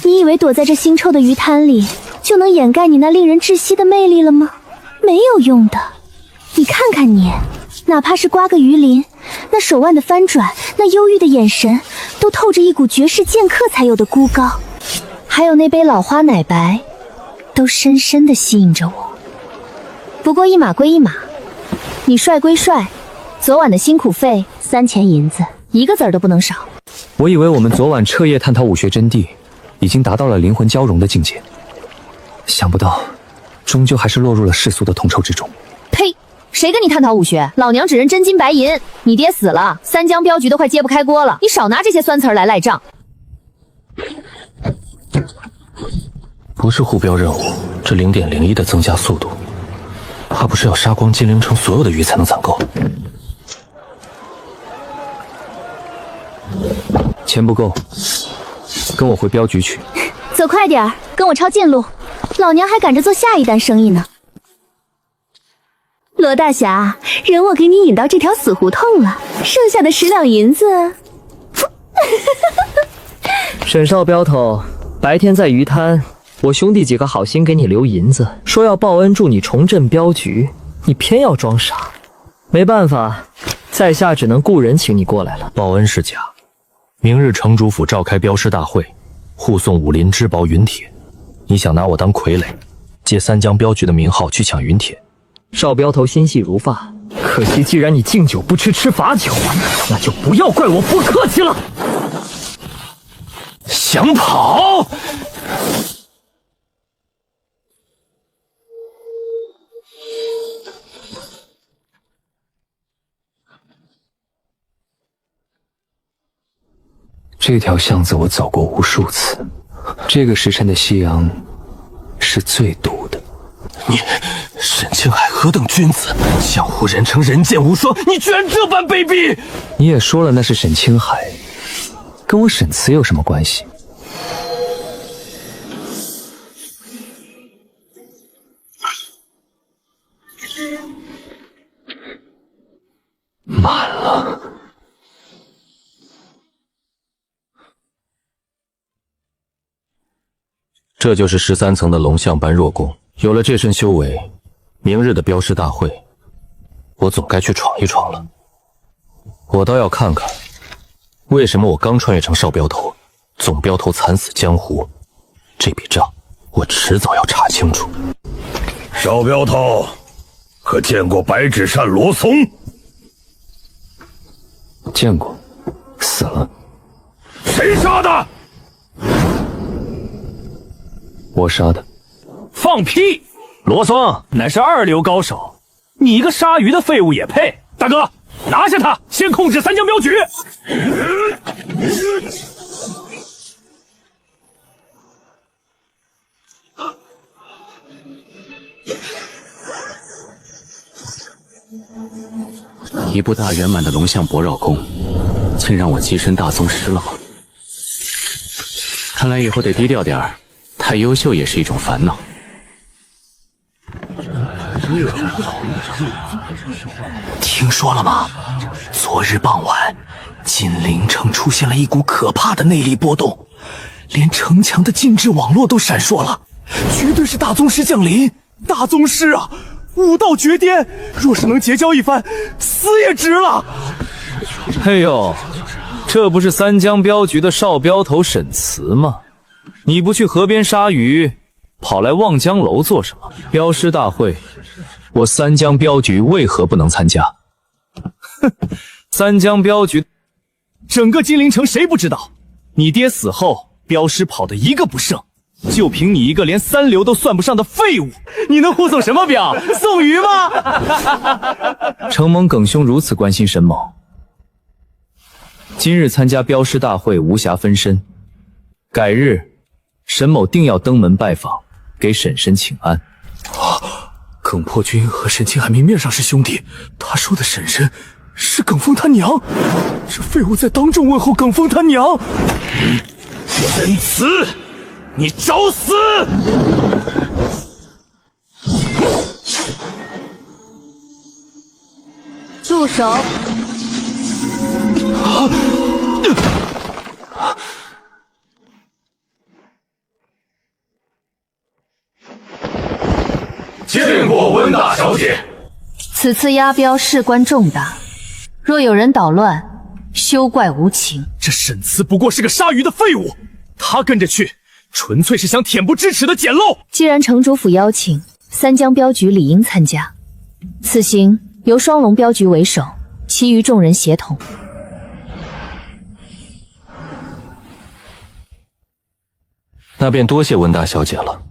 你以为躲在这腥臭的鱼滩里，就能掩盖你那令人窒息的魅力了吗？没有用的。你看看你，哪怕是刮个鱼鳞，那手腕的翻转，那忧郁的眼神，都透着一股绝世剑客才有的孤高。还有那杯老花奶白，都深深地吸引着我。不过一码归一码，你帅归帅，昨晚的辛苦费3000银子，一个子儿都不能少。我以为我们昨晚彻夜探讨武学真谛，已经达到了灵魂交融的境界，想不到，终究还是落入了世俗的铜臭之中。呸！谁跟你探讨武学？老娘只认真金白银。你爹死了，三江镖局都快揭不开锅了，你少拿这些酸词儿来赖账。不是护标任务，这0.01的增加速度，怕不是要杀光金陵城所有的鱼才能攒够。钱不够，跟我回镖局去。走快点儿，跟我抄近路，老娘还赶着做下一单生意呢。罗大侠，忍我给你引到这条死胡同了，剩下的10两银子。沈少镖头，白天在鱼滩，我兄弟几个好心给你留银子，说要报恩助你重振镖局，你偏要装傻。没办法，在下只能雇人请你过来了。报恩是假，明日城主府召开镖师大会，护送武林之宝云铁，你想拿我当傀儡，借三江镖局的名号去抢云铁？少镖头心细如发，可惜既然你敬酒不吃罚酒，那就不要怪我不客气了。想跑？这条巷子我走过无数次，这个时辰的夕阳是最毒的。你沈清海何等君子，江湖人称人剑无双，你居然这般卑鄙！你也说了那是沈清海，跟我沈慈有什么关系？满了。这就是13层的龙象般弱功，有了这身修为，明日的镖师大会，我总该去闯一闯了。我倒要看看，为什么我刚穿越成少镖头，总镖头惨死江湖，这笔账我迟早要查清楚。少镖头，可见过白纸扇罗松？见过，死了。谁杀的？我杀的。放屁！罗松乃是2流高手，你一个杀鱼的废物也配？大哥，拿下他，先控制三江镖局。一部大圆满的龙象搏绕功，竟让我跻身大宗师了吗？看来以后得低调点儿，太优秀也是一种烦恼。听说了吗？昨日傍晚，金陵城出现了一股可怕的内力波动，连城墙的禁制网络都闪烁了，绝对是大宗师降临！大宗师啊，武道绝巅，若是能结交一番，死也值了。哎呦，这不是三江镖局的少镖头沈慈吗？你不去河边杀鱼，跑来望江楼做什么？镖师大会，我三江镖局为何不能参加？哼，三江镖局，整个金陵城谁不知道？你爹死后，镖师跑得一个不剩。就凭你一个连3流都算不上的废物，你能护送什么镖？送鱼吗？承蒙耿兄如此关心沈某，今日参加镖师大会无暇分身，改日沈某定要登门拜访，给婶婶请安。耿破军和沈清海明面上是兄弟，他说的婶婶是耿峰他娘，这废物在当众问候耿峰他娘。沈慈，你找死！住手！见过温大小姐。此次押镖事关重大，若有人捣乱，休怪无情。这沈慈不过是个杀鱼的废物，他跟着去，纯粹是想恬不知耻的捡漏。既然城主府邀请，三江镖局理应参加。此行由双龙镖局为首，其余众人协同。那便多谢温大小姐了。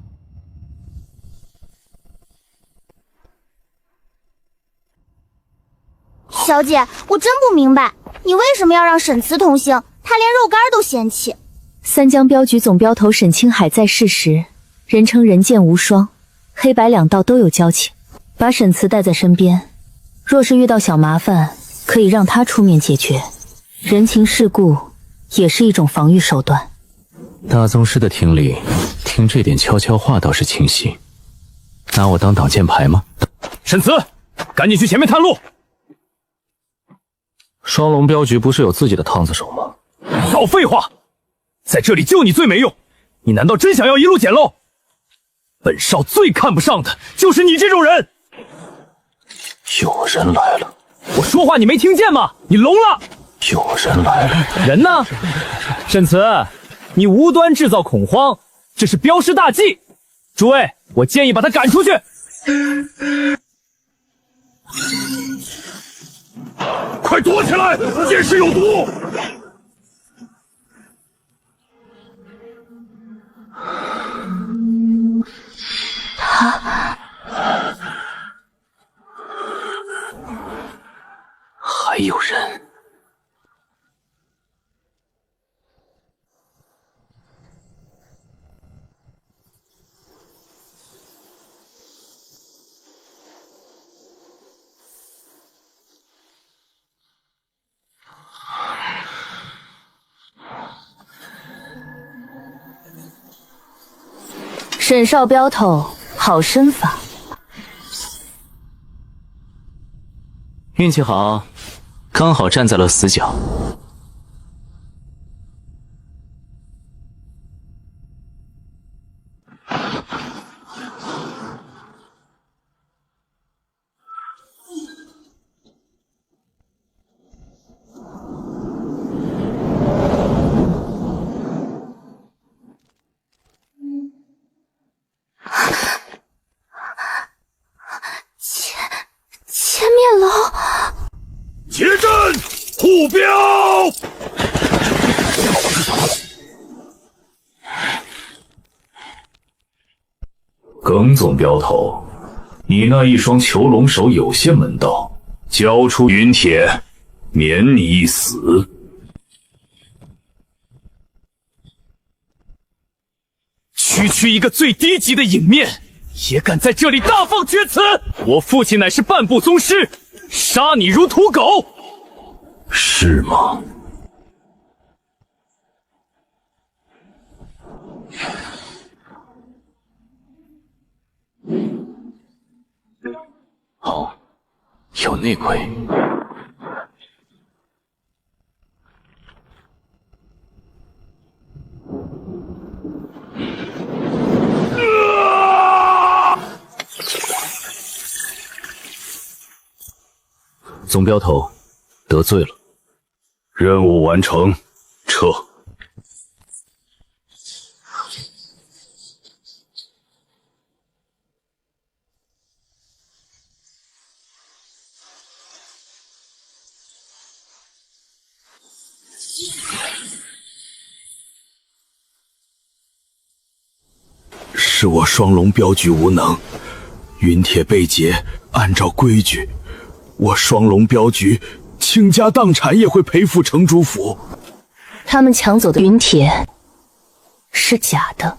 小姐，我真不明白，你为什么要让沈慈同行？他连肉干都嫌弃。三江镖局总镖头沈清海在世时，人称人剑无双，黑白两道都有交情，把沈慈带在身边，若是遇到小麻烦，可以让他出面解决。人情世故也是一种防御手段。大宗师的听力，听这点悄悄话倒是清晰。拿我当挡箭牌吗？沈慈，赶紧去前面探路。双龙镖局不是有自己的趟子手吗？少废话，在这里就你最没用，你难道真想要一路捡漏？本少最看不上的就是你这种人。有人来了！我说话你没听见吗？你聋了？有人来了！人呢？沈慈，你无端制造恐慌，这是镖师大忌。诸位，我建议把他赶出去。快躲起来！剑士有毒！还有人。沈少镖头，好身法。运气好，刚好站在了死角。千面楼，结阵护镖。耿总镖头，你那一双囚龙手有些门道，交出云帖，免你一死。区一个最低级的隐面，也敢在这里大放厥词！我父亲乃是半部宗师，杀你如屠狗。是吗？好，有内鬼。总镖头，得罪了。任务完成，撤。是我双龙镖局无能，云帖被劫，按照规矩，我双龙镖局倾家荡产也会赔付城主府。他们抢走的云帖是假的。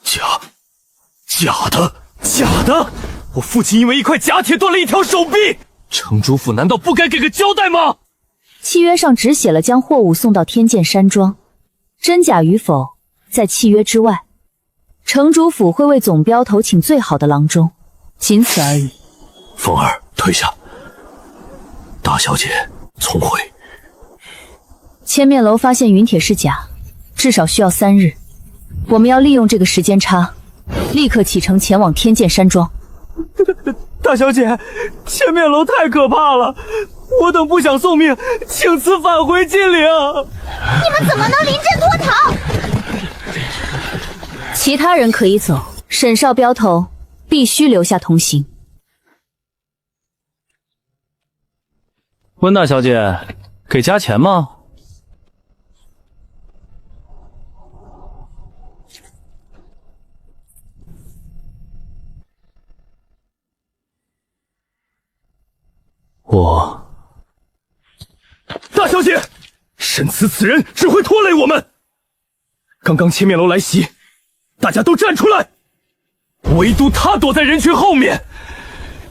假的！假的！我父亲因为一块假铁断了一条手臂，城主府难道不该给个交代吗？契约上只写了将货物送到天剑山庄，真假与否在契约之外。城主府会为总镖头请最好的郎中，仅此而已。凤儿，退下。大小姐，重回。千面楼发现云帖是假，至少需要3日。我们要利用这个时间差，立刻启程前往天剑山庄。大小姐，千面楼太可怕了，我等不想送命，请辞返回金陵。你们怎么能临阵脱逃？其他人可以走，沈少镖头必须留下同行。温大小姐，给加钱吗？大小姐，沈慈此人只会拖累我们。刚刚千面楼来袭，大家都站出来，唯独他躲在人群后面。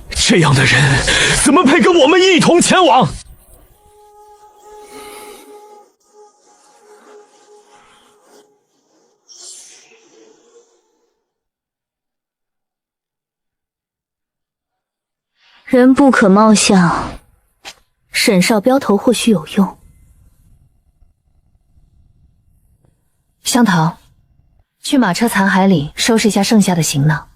这样的人怎么配跟我们一同前往？人不可貌相，沈少镖头或许有用。香桃，去马车残骸里收拾一下剩下的行囊。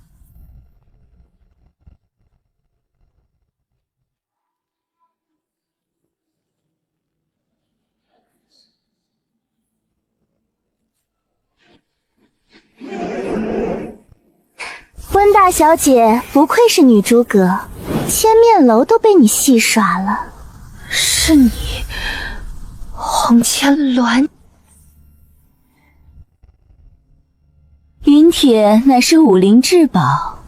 温大小姐不愧是女诸葛，千面楼都被你戏耍了。是你，黄千鸾。云帖乃是武林至宝，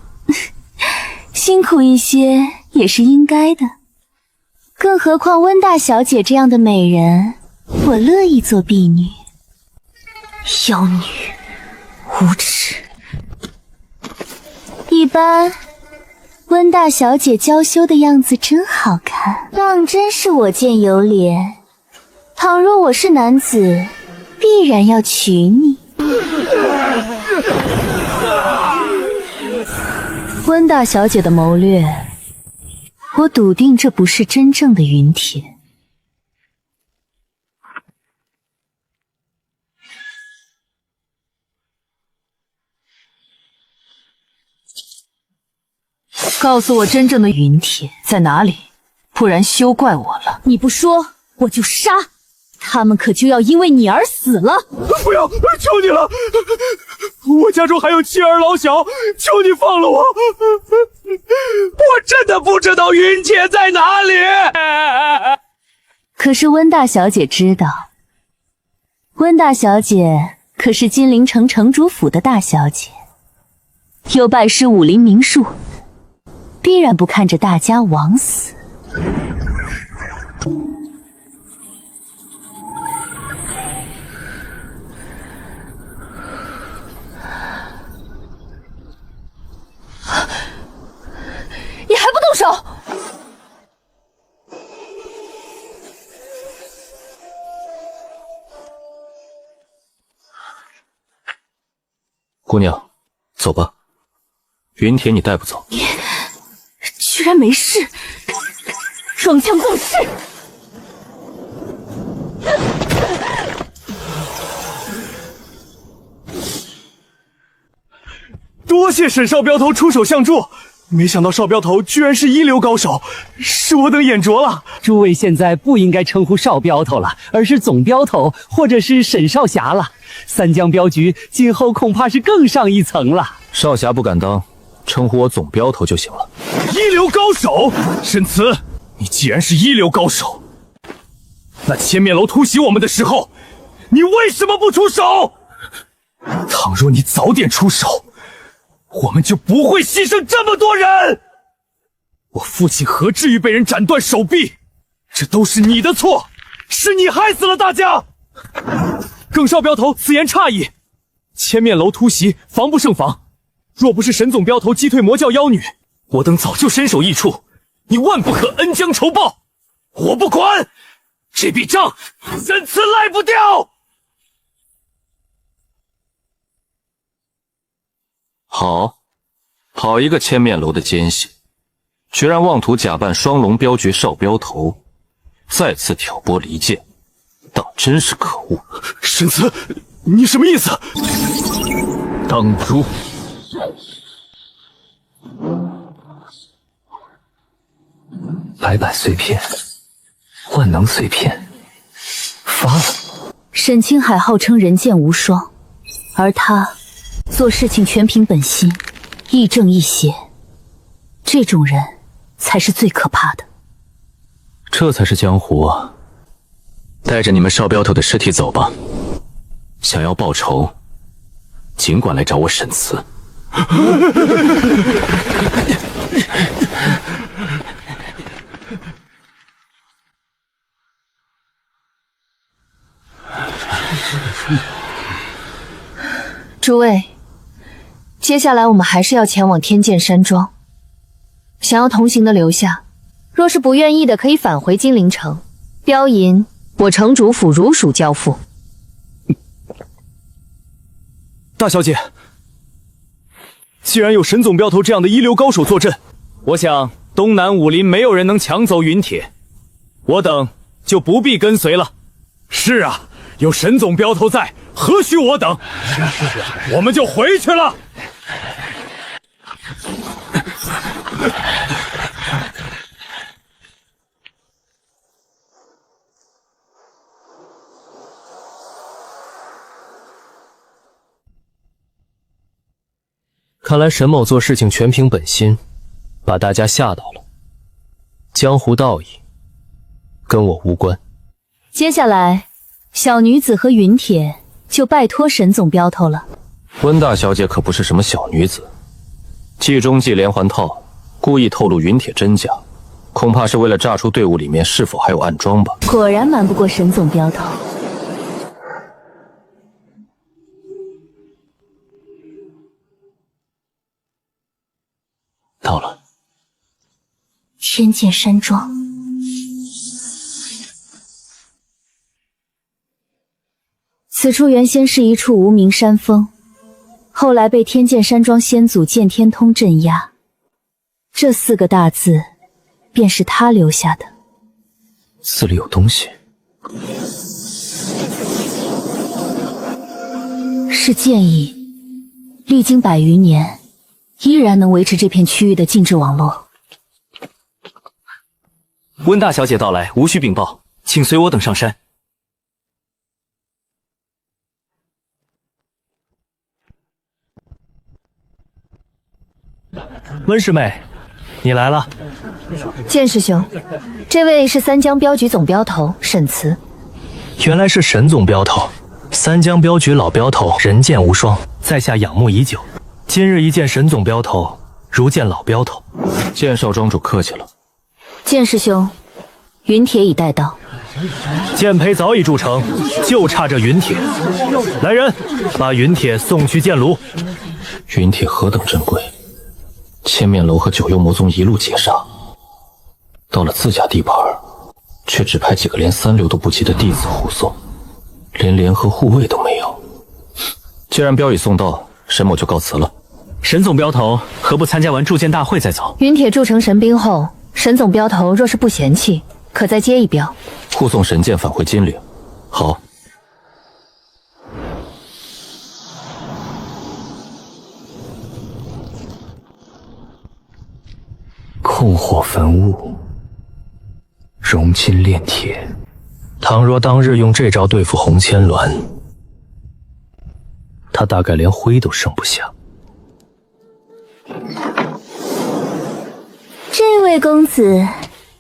辛苦一些也是应该的。更何况温大小姐这样的美人，我乐意做婢女。妖女，无耻！一般，温大小姐娇羞的样子真好看，当真是我见犹怜。倘若我是男子，必然要娶你。温大小姐的谋略，我笃定这不是真正的云铁。告诉我真正的云铁在哪里，不然休怪我了。你不说，我就杀，他们可就要因为你而死了。不要，求你了，我家中还有妻儿老小，求你放了我。我真的不知道云铁在哪里。可是温大小姐知道，温大小姐可是金陵城城主府的大小姐，又拜师武林名术，必然不看着大家枉死。你还不动手！姑娘，走吧。云铁你带不走。居然没事，双枪共事。多谢沈少镖头出手相助，没想到少镖头居然是一流高手，是我等眼拙了。诸位现在不应该称呼少镖头了，而是总镖头或者是沈少侠了。三江镖局今后恐怕是更上一层了。少侠不敢当，称呼我总镖头就行了。一流高手，沈慈，你既然是一流高手，那千面楼突袭我们的时候，你为什么不出手？倘若你早点出手，我们就不会牺牲这么多人。我父亲何至于被人斩断手臂？这都是你的错，是你害死了大家。耿少镖头此言差矣，千面楼突袭，防不胜防。若不是沈总镖头击退魔教妖女，我等早就身首异处。你万不可恩将仇报，我不管，这笔账沈慈赖不掉。好一个千面楼的奸细，居然妄图假扮双龙镖局少镖头，再次挑拨离间，当真是可恶。沈慈，你什么意思？当诛！百百碎片，万能碎片，发了。沈清海号称人剑无双，而他做事情全凭本心，亦正亦邪，这种人才是最可怕的。这才是江湖啊！带着你们少镖头的尸体走吧。想要报仇，尽管来找我沈慈。诸位，接下来我们还是要前往天剑山庄。想要同行的留下，若是不愿意的，可以返回金陵城。镖银，我城主府如数交付。大小姐，既然有沈总镖头这样的一流高手坐镇，我想东南武林没有人能抢走云铁，我等就不必跟随了。是啊，有沈总镖头在，何须我等？我们就回去了。看来沈某做事情全凭本心，把大家吓到了。江湖道义，跟我无关。接下来，小女子和云铁就拜托沈总镖头了。温大小姐可不是什么小女子，计中计连环套，故意透露云铁真假，恐怕是为了炸出队伍里面是否还有暗桩吧。果然瞒不过沈总镖头。到了。天剑山庄，此处原先是一处无名山峰，后来被天剑山庄先祖剑天通镇压。这4个大字，便是他留下的。字里有东西。是剑意，历经100余年，依然能维持这片区域的禁制网络。温大小姐到来，无需禀报，请随我等上山。温师妹，你来了。剑师兄，这位是三江镖局总镖头沈慈。原来是沈总镖头，三江镖局老镖头，人剑无双，在下仰慕已久。今日一见沈总镖头，如见老镖头。剑少庄主客气了。剑师兄，云铁已带到。剑胚早已铸成，就差这云铁。来人，把云铁送去剑炉。云铁何等珍贵，千面楼和九幽魔宗一路截杀，到了自家地盘，却只派几个连3流都不及的弟子护送，连联合护卫都没有。既然镖已送到，沈某就告辞了。沈总镖头何不参加完铸剑大会再走？云铁铸成神兵后，沈总镖头若是不嫌弃，可再接一镖。护送神剑返回金陵。好。控火焚物，熔金炼铁。倘若当日用这招对付红千鸾，他大概连灰都剩不下。这位公子，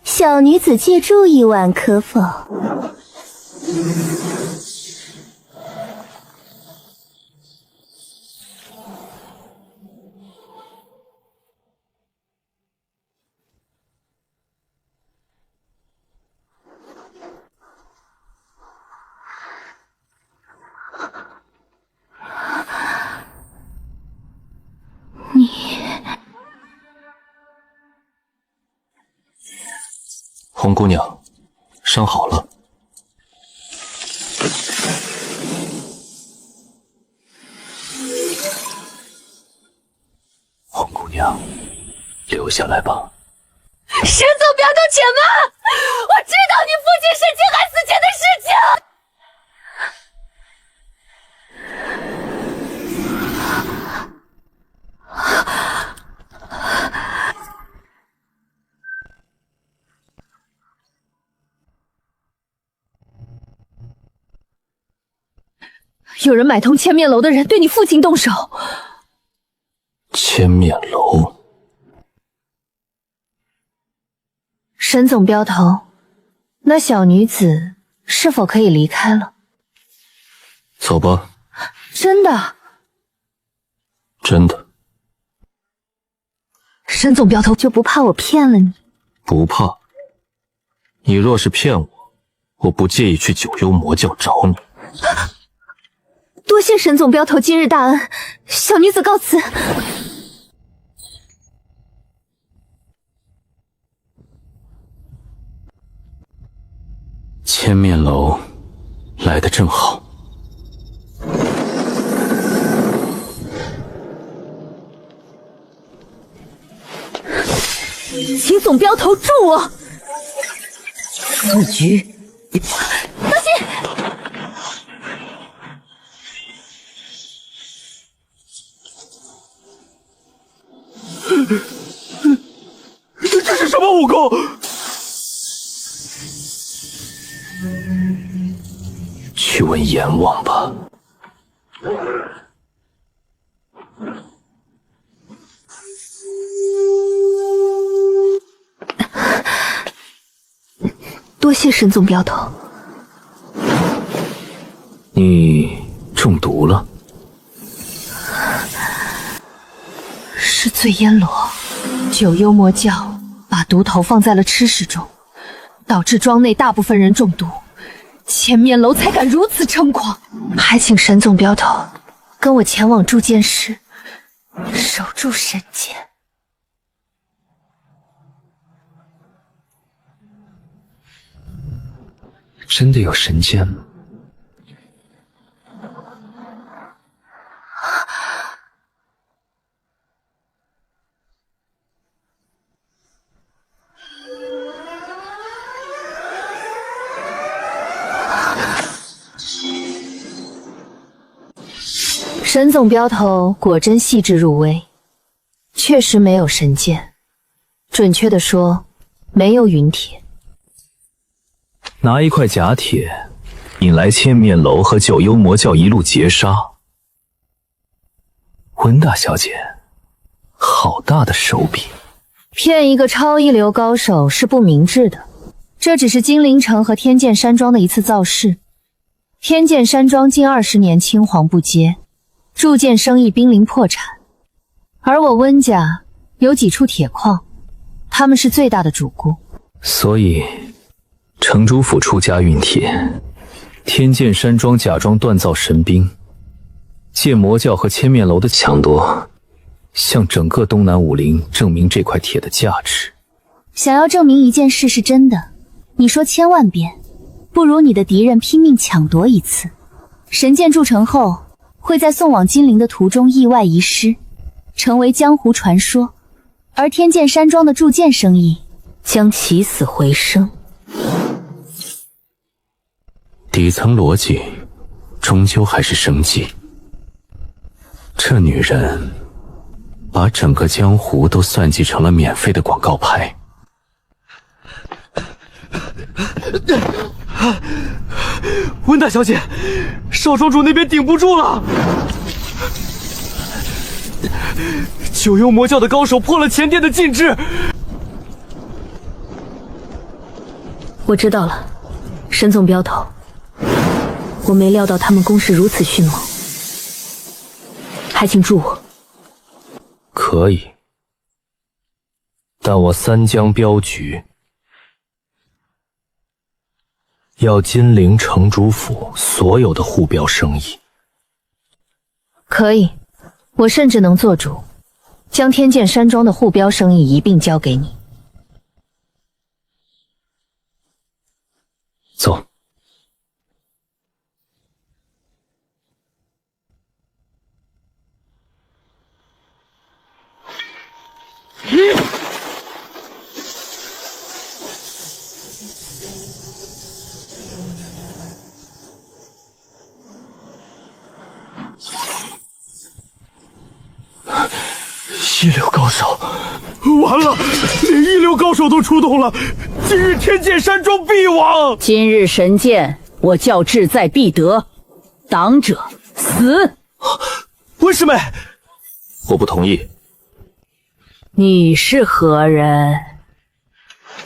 小女子借住一晚可否？红姑娘，伤好了。红姑娘，留下来吧。沈总镖头，且慢！我知道你父亲沈清海死前的事情。有人买通千面楼的人对你父亲动手。千面楼，沈总镖头，那小女子是否可以离开了？走吧。真的？真的。沈总镖头就不怕我骗了你？不怕。你若是骗我，我不介意去九幽魔教找你。多谢沈总镖头今日大恩，小女子告辞。千面楼来得正好。请总镖头助我！此局，当心！这是什么武功？去问阎王吧。多谢沈总镖头。你中毒了？是醉烟罗，九幽魔教把毒头放在了吃食中，导致庄内大部分人中毒，千面楼才敢如此猖狂。还请沈总镖头跟我前往铸剑室，守住神剑。真的有神剑吗？沈总镖头果真细致入微，确实没有神剑，准确的说，没有陨铁。拿一块假铁，引来千面楼和九幽魔教一路截杀。温大小姐，好大的手笔！骗一个超一流高手是不明智的。这只是金陵城和天剑山庄的一次造势。天剑山庄近20年青黄不接，铸剑生意濒临破产，而我温家有几处铁矿，他们是最大的主顾。所以城主府出家运铁，天剑山庄假装锻造神兵，借魔教和千面楼的抢夺，向整个东南武林证明这块铁的价值。想要证明一件事是真的，你说1000万遍，不如你的敌人拼命抢夺一次。神剑铸成后，会在送往金陵的途中意外遗失，成为江湖传说，而天剑山庄的铸剑生意将起死回生。底层逻辑终究还是生计。这女人把整个江湖都算计成了免费的广告牌。温大小姐，少庄主那边顶不住了。九幽魔教的高手破了前殿的禁制。我知道了，沈总镖头，我没料到他们攻势如此迅猛，还请助我。可以，但我三江镖局要金陵城主府所有的护镖生意。可以，我甚至能做主，将天剑山庄的护镖生意一并交给你。走。一流高手，完了，连一流高手都出动了，今日天剑山庄必亡。今日神剑，我教志在必得，挡者死！温师妹，我不同意。你是何人？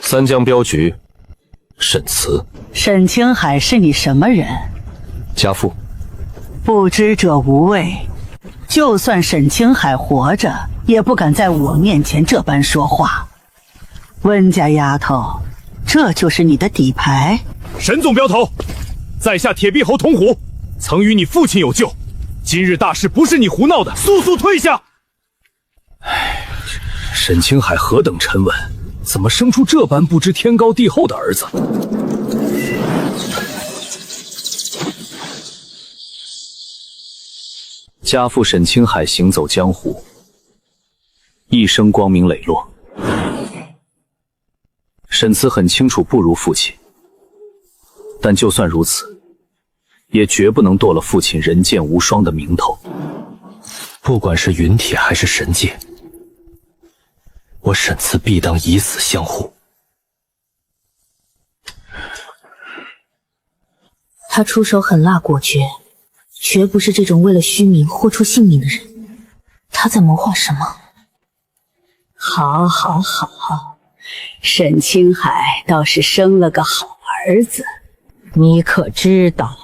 三江镖局，沈慈。沈清海是你什么人？家父。不知者无畏。就算沈清海活着，也不敢在我面前这般说话。温家丫头，这就是你的底牌？沈总镖头，在下铁臂侯童虎，曾与你父亲有旧，今日大事不是你胡闹的，速速退下！沈清海何等沉稳，怎么生出这般不知天高地厚的儿子？家父沈清海行走江湖，一生光明磊落。沈慈很清楚不如父亲，但就算如此，也绝不能剁了父亲人剑无双的名头。不管是云铁还是神界，我沈慈必当以死相护。他出手狠辣果决，绝不是这种为了虚名豁出性命的人。他在谋划什么？好，好，好，沈清海倒是生了个好儿子。你可知道，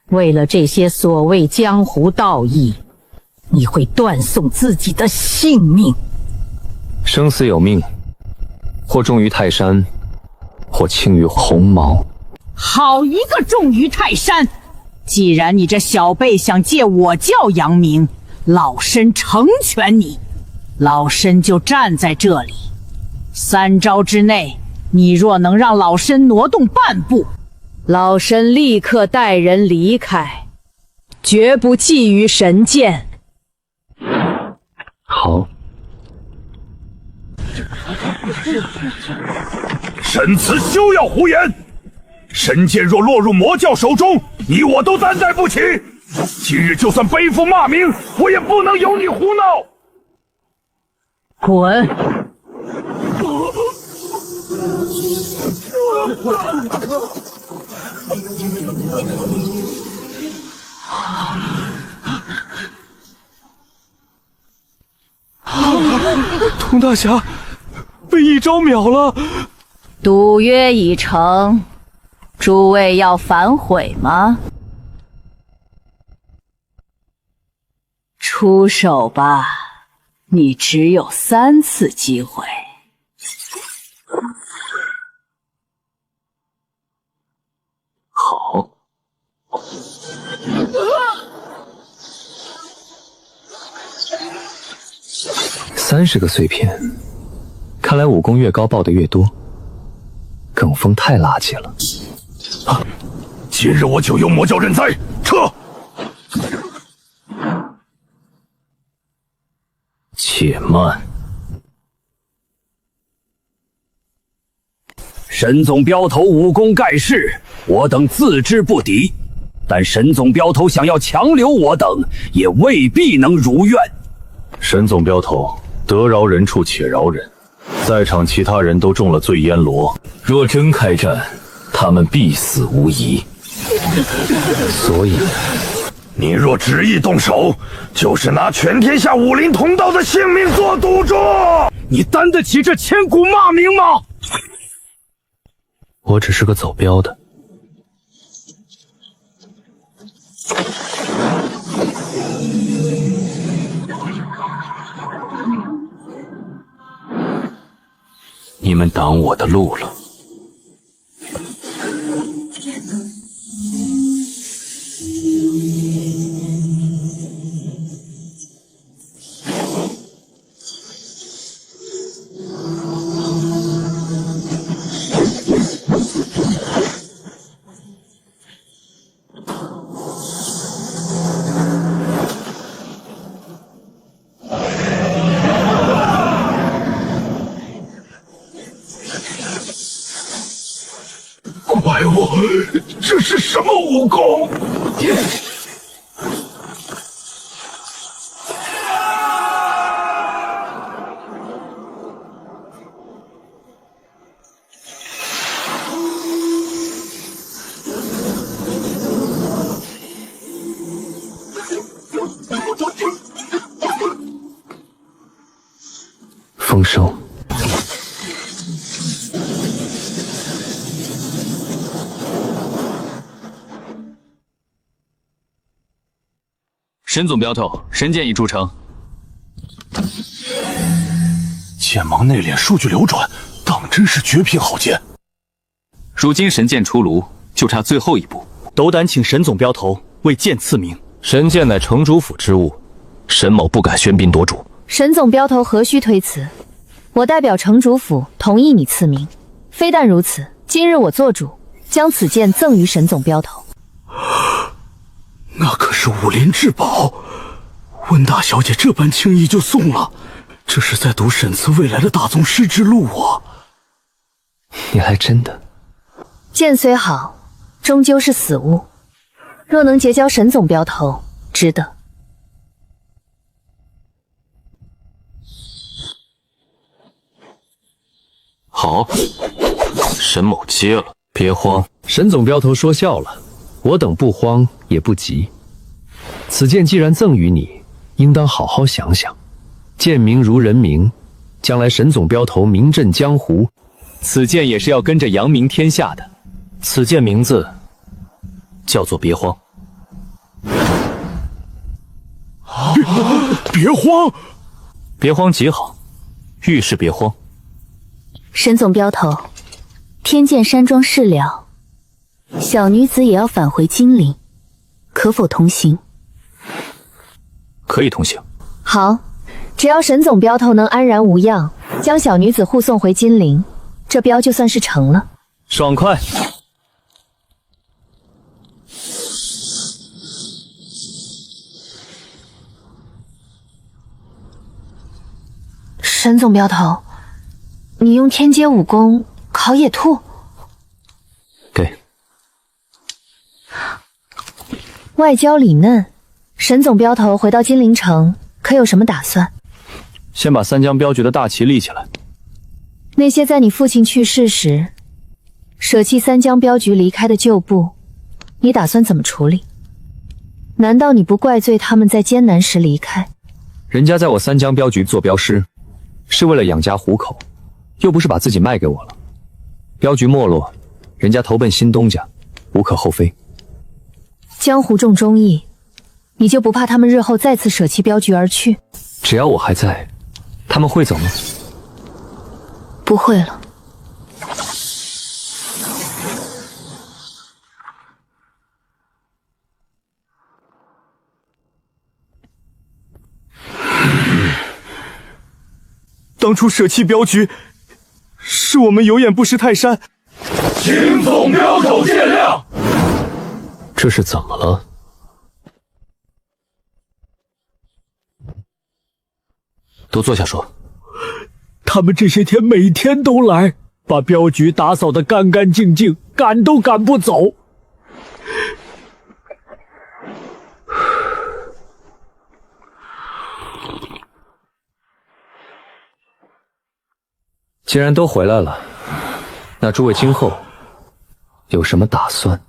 为了这些所谓江湖道义，你会断送自己的性命。生死有命，或重于泰山，或轻于鸿毛。好一个重于泰山！既然你这小辈想借我教扬名，老身成全你。老身就站在这里，3招之内，你若能让老身挪动半步，老身立刻带人离开，绝不觊觎神剑。好。沈慈休要胡言！神剑若落入魔教手中，你我都担待不起。今日就算背负骂名，我也不能由你胡闹。滚！童大侠被一招秒了。赌约已成，诸位要反悔吗？出手吧，你只有3次机会。好。30个碎片，看来武功越高爆的越多。耿风太垃圾了。今日我就由魔教认栽，撤！且慢。沈总镖头武功盖世，我等自知不敌，但沈总镖头想要强留我等，也未必能如愿。沈总镖头，得饶人处且饶人，在场其他人都中了醉烟罗，若真开战，他们必死无疑。所以，你若执意动手，就是拿全天下武林同道的性命做赌注。你担得起这千古骂名吗？我只是个走镖的。你们挡我的路了。怪我，这是什么武功？风声。沈总镖头，神剑已铸成。剑芒内敛，数据流转，当真是绝品好剑。如今神剑出炉，就差最后一步。斗胆请沈总镖头为剑赐名。神剑乃城主府之物，沈某不敢喧宾夺主。沈总镖头何须推辞？我代表城主府同意你赐名。非但如此，今日我做主，将此剑赠于沈总镖头。那可是武林至宝，温大小姐这般轻易就送了，这是在赌沈慈未来的大宗师之路啊！你还真的？剑虽好，终究是死物，若能结交沈总镖头，值得。好，沈某接了。别慌，沈总镖头说笑了，我等不慌也不急。此剑既然赠予你，应当好好想想。剑名如人名，将来沈总镖头名震江湖，此剑也是要跟着扬名天下的。此剑名字叫做别慌。别慌，别慌极好，遇事别慌。沈总镖头，天剑山庄事了，小女子也要返回金陵，可否同行？可以同行。好，只要沈总镖头能安然无恙，将小女子护送回金陵，这镖就算是成了。爽快！沈总镖头，你用天阶武功烤野兔？给。外焦里嫩，沈总镖头回到金陵城，可有什么打算？先把三江镖局的大旗立起来。那些在你父亲去世时舍弃三江镖局离开的旧部，你打算怎么处理？难道你不怪罪他们在艰难时离开？人家在我三江镖局做镖师，是为了养家糊口，又不是把自己卖给我了。镖局没落，人家投奔新东家，无可厚非。江湖重忠义，你就不怕他们日后再次舍弃镖局而去？只要我还在，他们会走吗？不会了。当初舍弃镖局，是我们有眼不识泰山，请总镖头见谅。这是怎么了？都坐下说。他们这些天每天都来，把镖局打扫得干干净净，赶都赶不走。既然都回来了，那诸位今后有什么打算？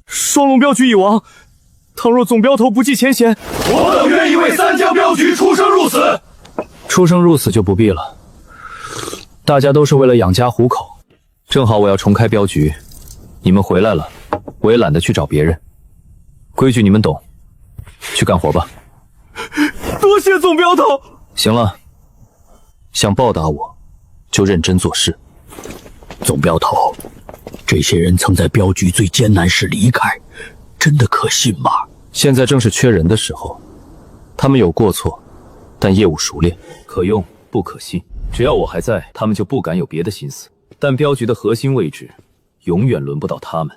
双龙镖局已亡，倘若总镖头不计前嫌，我等愿意为三江镖局出生入死。出生入死就不必了，大家都是为了养家糊口。正好我要重开镖局，你们回来了，我也懒得去找别人。规矩你们懂，去干活吧。多谢总镖头。行了，想报答我，就认真做事。总镖头，这些人曾在镖局最艰难时离开，真的可信吗？现在正是缺人的时候，他们有过错，但业务熟练，可用不可信。只要我还在，他们就不敢有别的心思。但镖局的核心位置，永远轮不到他们。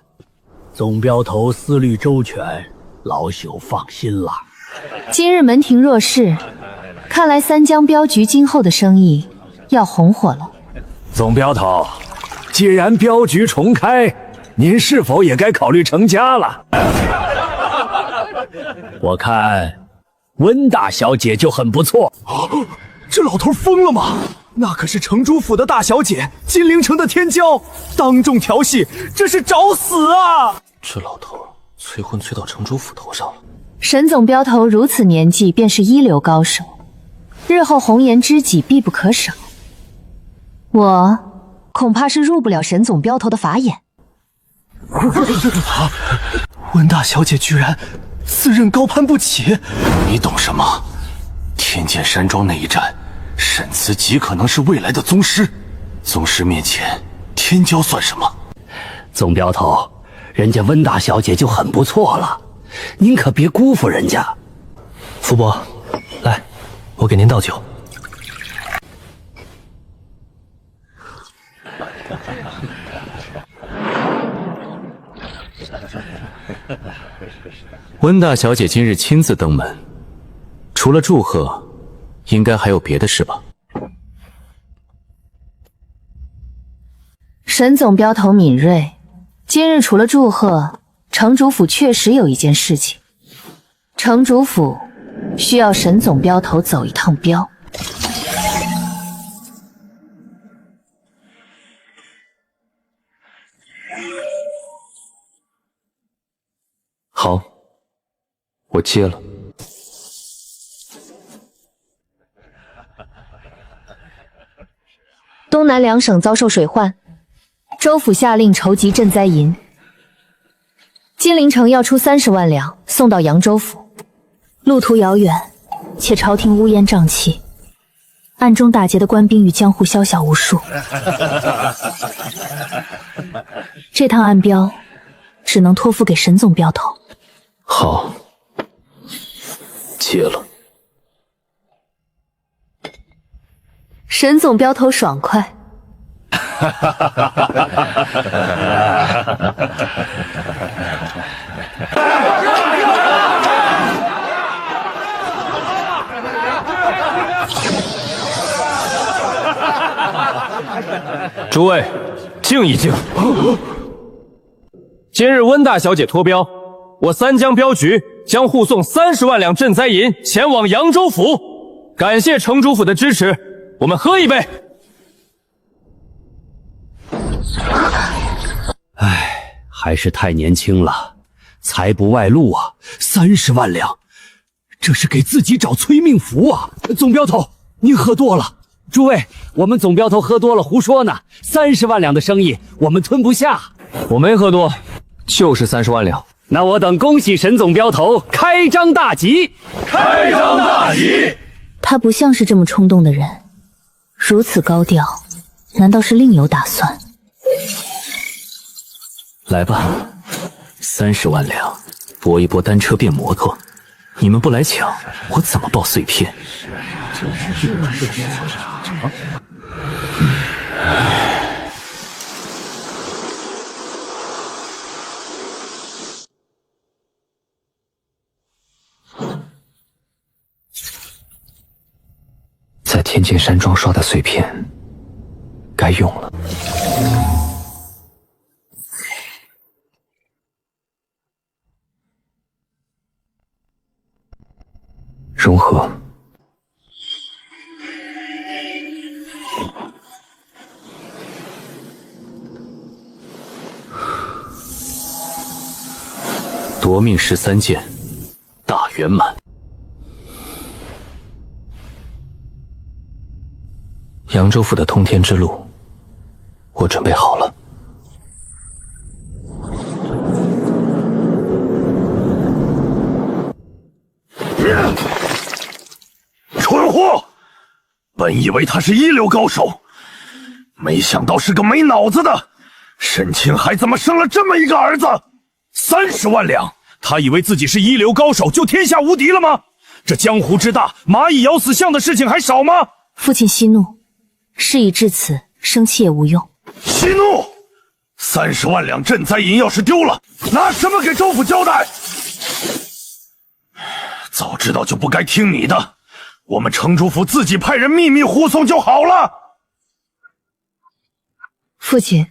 总镖头思虑周全，老朽放心了。今日门庭若市，看来三江镖局今后的生意要红火了。总镖头，既然镖局重开，您是否也该考虑成家了？我看温大小姐就很不错。这老头疯了吗？那可是城主府的大小姐，金陵城的天骄，当众调戏，这是找死啊！这老头催婚催到城主府头上了。沈总镖头如此年纪便是一流高手，日后红颜知己必不可少。我恐怕是入不了沈总镖头的法眼。温大小姐居然自认高攀不起，你懂什么？天剑山庄那一战，沈慈极可能是未来的宗师，宗师面前，天骄算什么？总镖头，人家温大小姐就很不错了，您可别辜负人家。福伯，来，我给您倒酒。温大小姐今日亲自登门，除了祝贺，应该还有别的事吧？沈总镖头敏锐，今日除了祝贺，城主府确实有一件事情，城主府需要沈总镖头走一趟镖。好，我接了。东南两省遭受水患，州府下令筹集赈灾银，金陵城要出30万两送到扬州府。路途遥远，且朝廷乌烟瘴气，暗中打劫的官兵与江湖宵小无数。这趟暗镖只能托付给沈总镖头。好，接了。沈总镖头爽快。诸位，静一静。今日温大小姐托镖，我三江镖局将护送30万两赈灾银前往扬州府，感谢城主府的支持，我们喝一杯。唉，还是太年轻了，财不外露啊！30万两，这是给自己找催命符啊！总镖头，您喝多了。诸位，我们总镖头喝多了胡说呢，30万两的生意我们吞不下。我没喝多，就是30万两。那我等恭喜沈总镖头开张大吉！开张大吉！他不像是这么冲动的人，如此高调，难道是另有打算？来吧，30万两，搏一搏单车变摩托。你们不来抢，我怎么爆碎片？在天剑山庄刷的碎片，该用了。融合。夺命13剑，大圆满。扬州府的通天之路，我准备好了。蠢货！本以为他是一流高手，没想到是个没脑子的。沈清海怎么生了这么一个儿子？30万两，他以为自己是一流高手就天下无敌了吗？这江湖之大，蚂蚁咬死象的事情还少吗？父亲息怒，事已至此，生气也无用。息怒！30万两赈灾银要是丢了，拿什么给州府交代？早知道就不该听你的，我们城主府自己派人秘密护送就好了。父亲，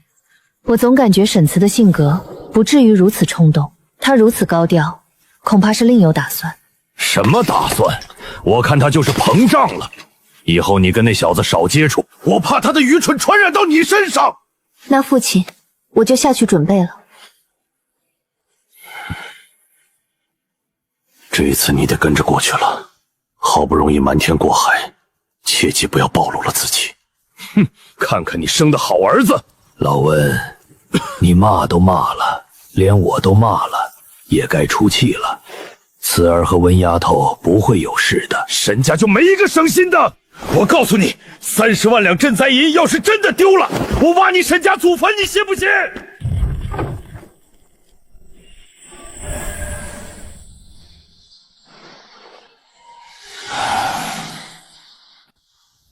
我总感觉沈慈的性格不至于如此冲动，他如此高调，恐怕是另有打算。什么打算？我看他就是膨胀了。以后你跟那小子少接触，我怕他的愚蠢传染到你身上。那父亲，我就下去准备了。这一次你得跟着过去了，好不容易瞒天过海，切记不要暴露了自己。哼，看看你生的好儿子。老温，你骂都骂了，连我都骂了，也该出气了。慈儿和温丫头不会有事的，沈家就没一个省心的。我告诉你，30万两赈灾银要是真的丢了，我挖你沈家祖坟，你信不信？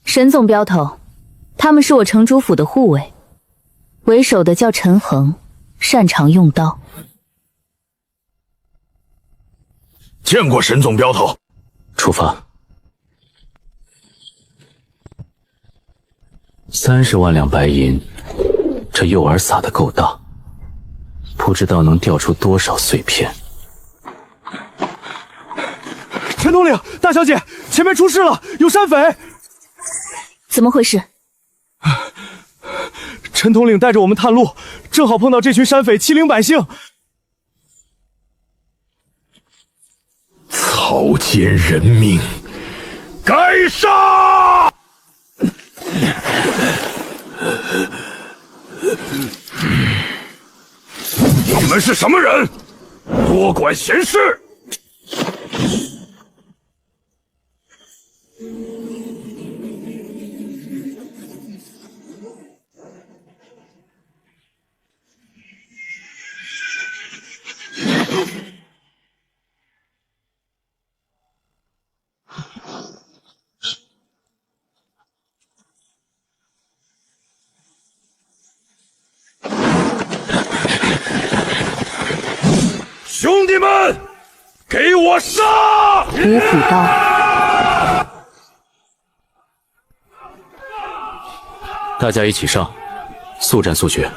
沈总镖头，他们是我城主府的护卫，为首的叫陈恒，擅长用刀。见过沈总镖头。出发。30万两白银，这诱饵撒得够大，不知道能钓出多少碎片。陈统领，大小姐，前面出事了，有山匪。怎么回事？陈统领带着我们探路，正好碰到这群山匪欺凌百姓。草菅人命，该杀！你们是什么人？多管闲事！兄弟们，给我杀！五虎刀。大家一起上，速战速决。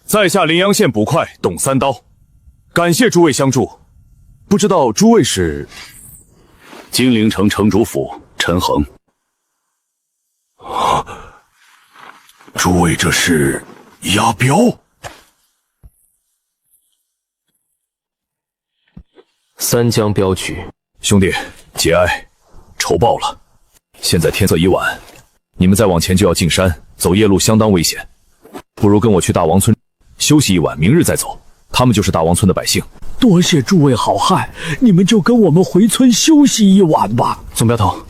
在下临阳县捕快董三刀，感谢诸位相助。不知道诸位是？金陵城城主府陈恒。诸位这是押镖？三江镖局，兄弟，节哀，仇报了。现在天色已晚，你们再往前就要进山，走夜路相当危险，不如跟我去大王村休息一晚，明日再走。他们就是大王村的百姓。多谢诸位好汉，你们就跟我们回村休息一晚吧。总镖头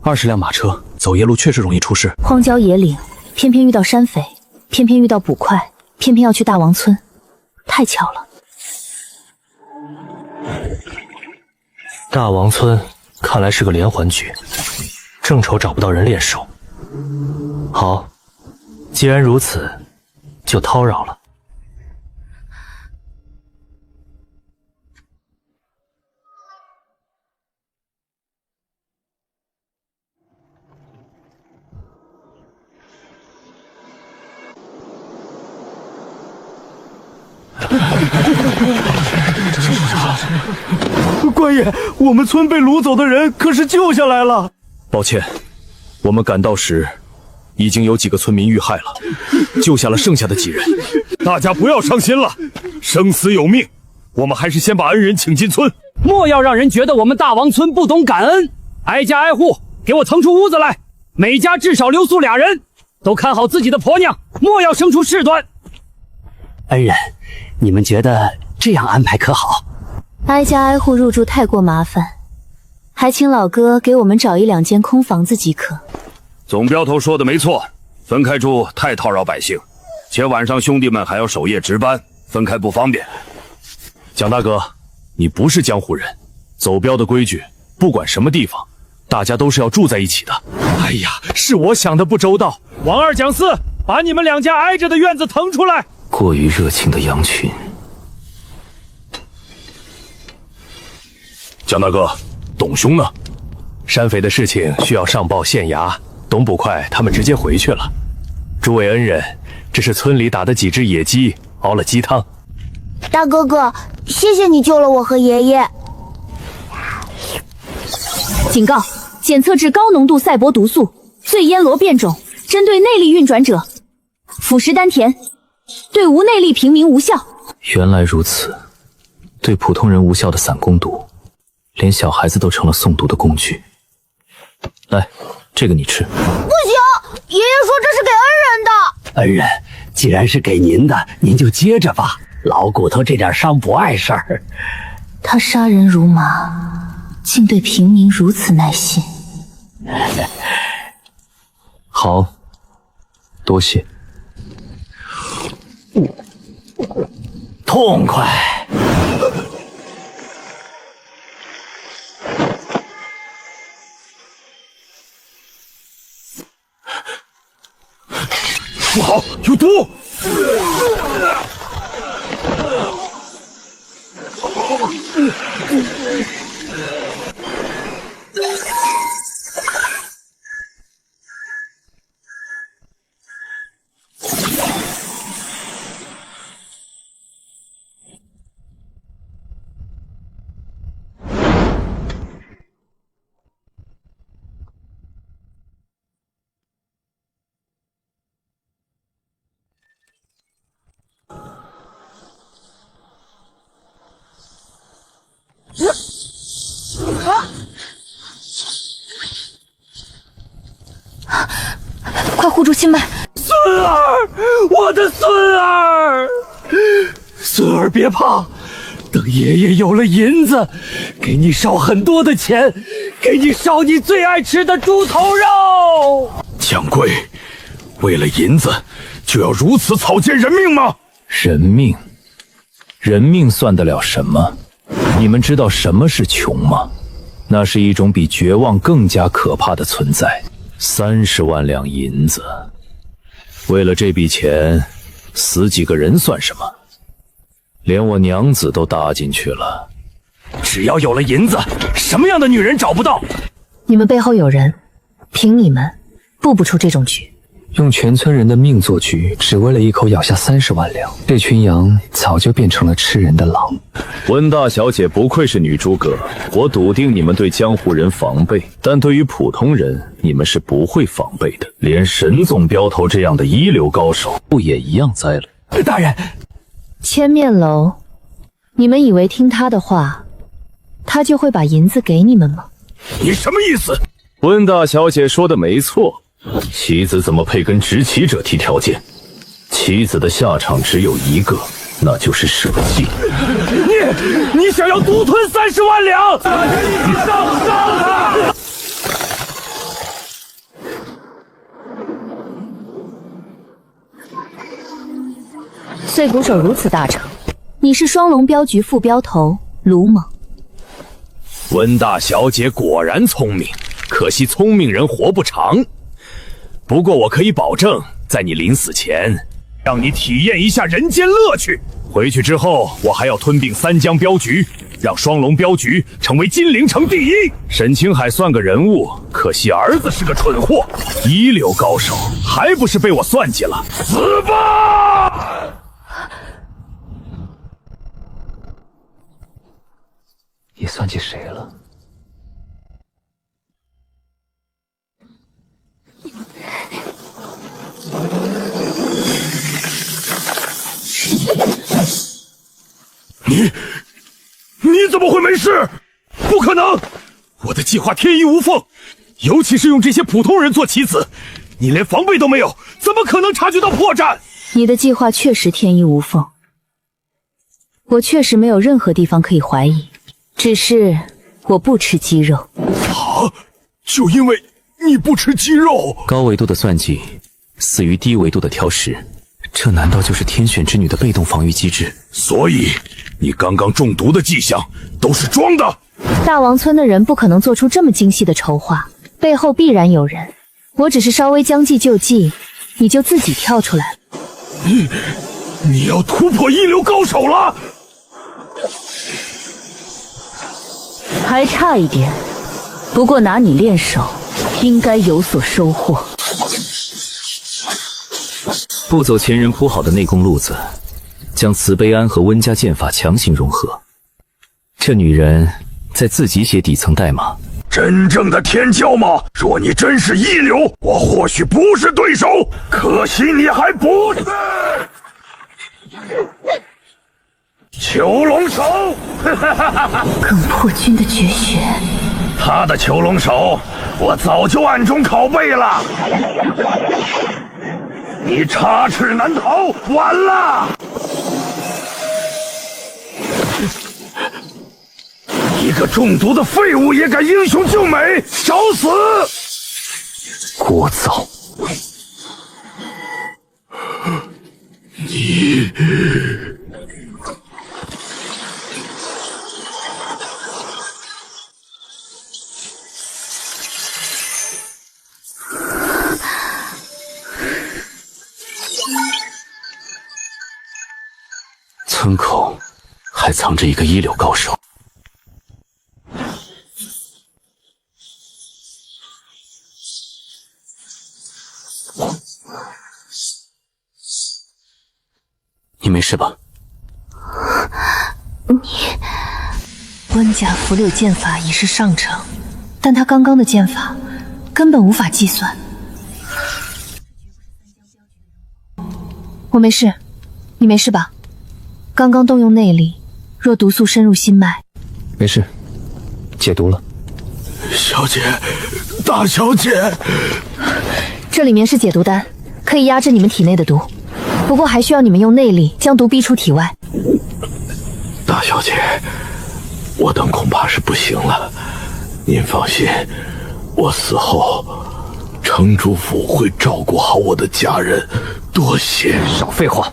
，20辆马车，走夜路确实容易出事。荒郊野岭，偏偏遇到山匪，偏偏遇到捕快，偏偏要去大王村，太巧了。大王村看来是个连环局，正愁找不到人练手。好，既然如此，就叨扰了。官爷，我们村被掳走的人可是救下来了。抱歉，我们赶到时，已经有几个村民遇害了，救下了剩下的几人。大家不要伤心了，生死有命，我们还是先把恩人请进村。莫要让人觉得我们大王村不懂感恩。挨家挨户给我腾出屋子来，每家至少留宿2人，都看好自己的婆娘，莫要生出事端。恩人，你们觉得这样安排可好？挨家挨户入住太过麻烦，还请老哥给我们找1、2间空房子即可。总镖头说的没错，分开住太叨扰百姓，且晚上兄弟们还要守夜值班，分开不方便。蒋大哥，你不是江湖人，走镖的规矩，不管什么地方，大家都是要住在一起的。哎呀，是我想的不周到。王二、蒋四，把你们2家挨着的院子腾出来。过于热情的羊群。蒋大哥，董兄呢？山匪的事情需要上报县衙，董捕快他们直接回去了。诸位恩人，这是村里打的几只野鸡，熬了鸡汤。大哥哥，谢谢你救了我和爷爷。警告：检测至高浓度赛博毒素，醉烟罗变种，针对内力运转者，腐蚀丹田，对无内力平民无效。原来如此，对普通人无效的散攻毒，连小孩子都成了诵读的工具。来，这个你吃。不行，爷爷说这是给恩人的。恩人，既然是给您的，您就接着吧。老骨头这点伤不碍事儿。他杀人如麻，竟对平民如此耐心。好，多谢。痛快。不好，有毒！快护住心脉！孙儿，我的孙儿，孙儿别怕，等爷爷有了银子，给你烧很多的钱，给你烧你最爱吃的猪头肉。蒋贵，为了银子就要如此草菅人命吗？人命，人命算得了什么？你们知道什么是穷吗？那是一种比绝望更加可怕的存在。30万两银子，为了这笔钱，死几个人算什么？连我娘子都搭进去了。只要有了银子，什么样的女人找不到？你们背后有人，凭你们布不出这种局。用全村人的命做局，只为了一口咬下30万两，这群羊早就变成了吃人的狼。温大小姐不愧是女诸葛，我笃定你们对江湖人防备，但对于普通人，你们是不会防备的。连神纵镖头这样的一流高手，不也一样栽了？大人，千面楼，你们以为听他的话，他就会把银子给你们吗？你什么意思？温大小姐说的没错，棋子怎么配跟执棋者提条件？棋子的下场只有一个，那就是舍弃。你想要独吞30万两？你上他！碎骨手如此大成，你是双龙镖局副镖头卢猛。温大小姐果然聪明，可惜聪明人活不长。不过我可以保证，在你临死前，让你体验一下人间乐趣。回去之后，我还要吞并三江镖局，让双龙镖局成为金陵城第一。沈清海算个人物，可惜儿子是个蠢货，一流高手，还不是被我算计了？死吧！你算计谁了？你怎么会没事？不可能！我的计划天衣无缝，尤其是用这些普通人做棋子，你连防备都没有，怎么可能察觉到破绽？你的计划确实天衣无缝，我确实没有任何地方可以怀疑，只是我不吃鸡肉。啊！就因为你不吃鸡肉？高维度的算计死于低维度的挑食，这难道就是天选之女的被动防御机制？所以你刚刚中毒的迹象都是装的。大王村的人不可能做出这么精细的筹划，背后必然有人。我只是稍微将计就计，你就自己跳出来了。你要突破一流高手了？还差一点，不过拿你练手，应该有所收获。不走前人铺好的内功路子，将慈悲庵和温家剑法强行融合。这女人在自己写底层代码。真正的天骄吗？若你真是一流，我或许不是对手。可惜你还不是。囚龙手，耿破军的绝学。他的囚龙手，我早就暗中拷贝了。你插翅难逃，完了！一个中毒的废物也敢英雄救美，找死！聒噪！你村口还藏着一个一流高手。你没事吧？温家伏柳剑法已是上乘，但他刚刚的剑法根本无法计算。我没事，你没事吧？刚刚动用内力，若毒素深入心脉，没事，解毒了。小姐，大小姐，这里面是解毒丹，可以压制你们体内的毒，不过还需要你们用内力将毒逼出体外。大小姐，我等恐怕是不行了。您放心，我死后，城主府会照顾好我的家人。多谢。少废话。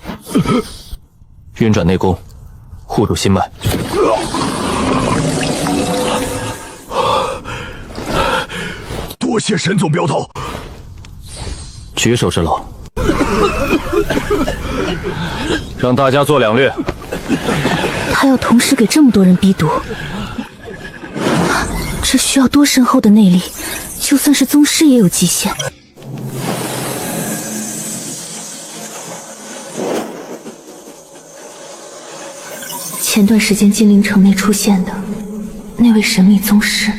运转内功，护住心脉。多谢沈总镖头。举手之劳。让大家做2略。他要同时给这么多人逼毒，这需要多深厚的内力，就算是宗师也有极限。前段时间金陵城内出现的那位神秘宗师，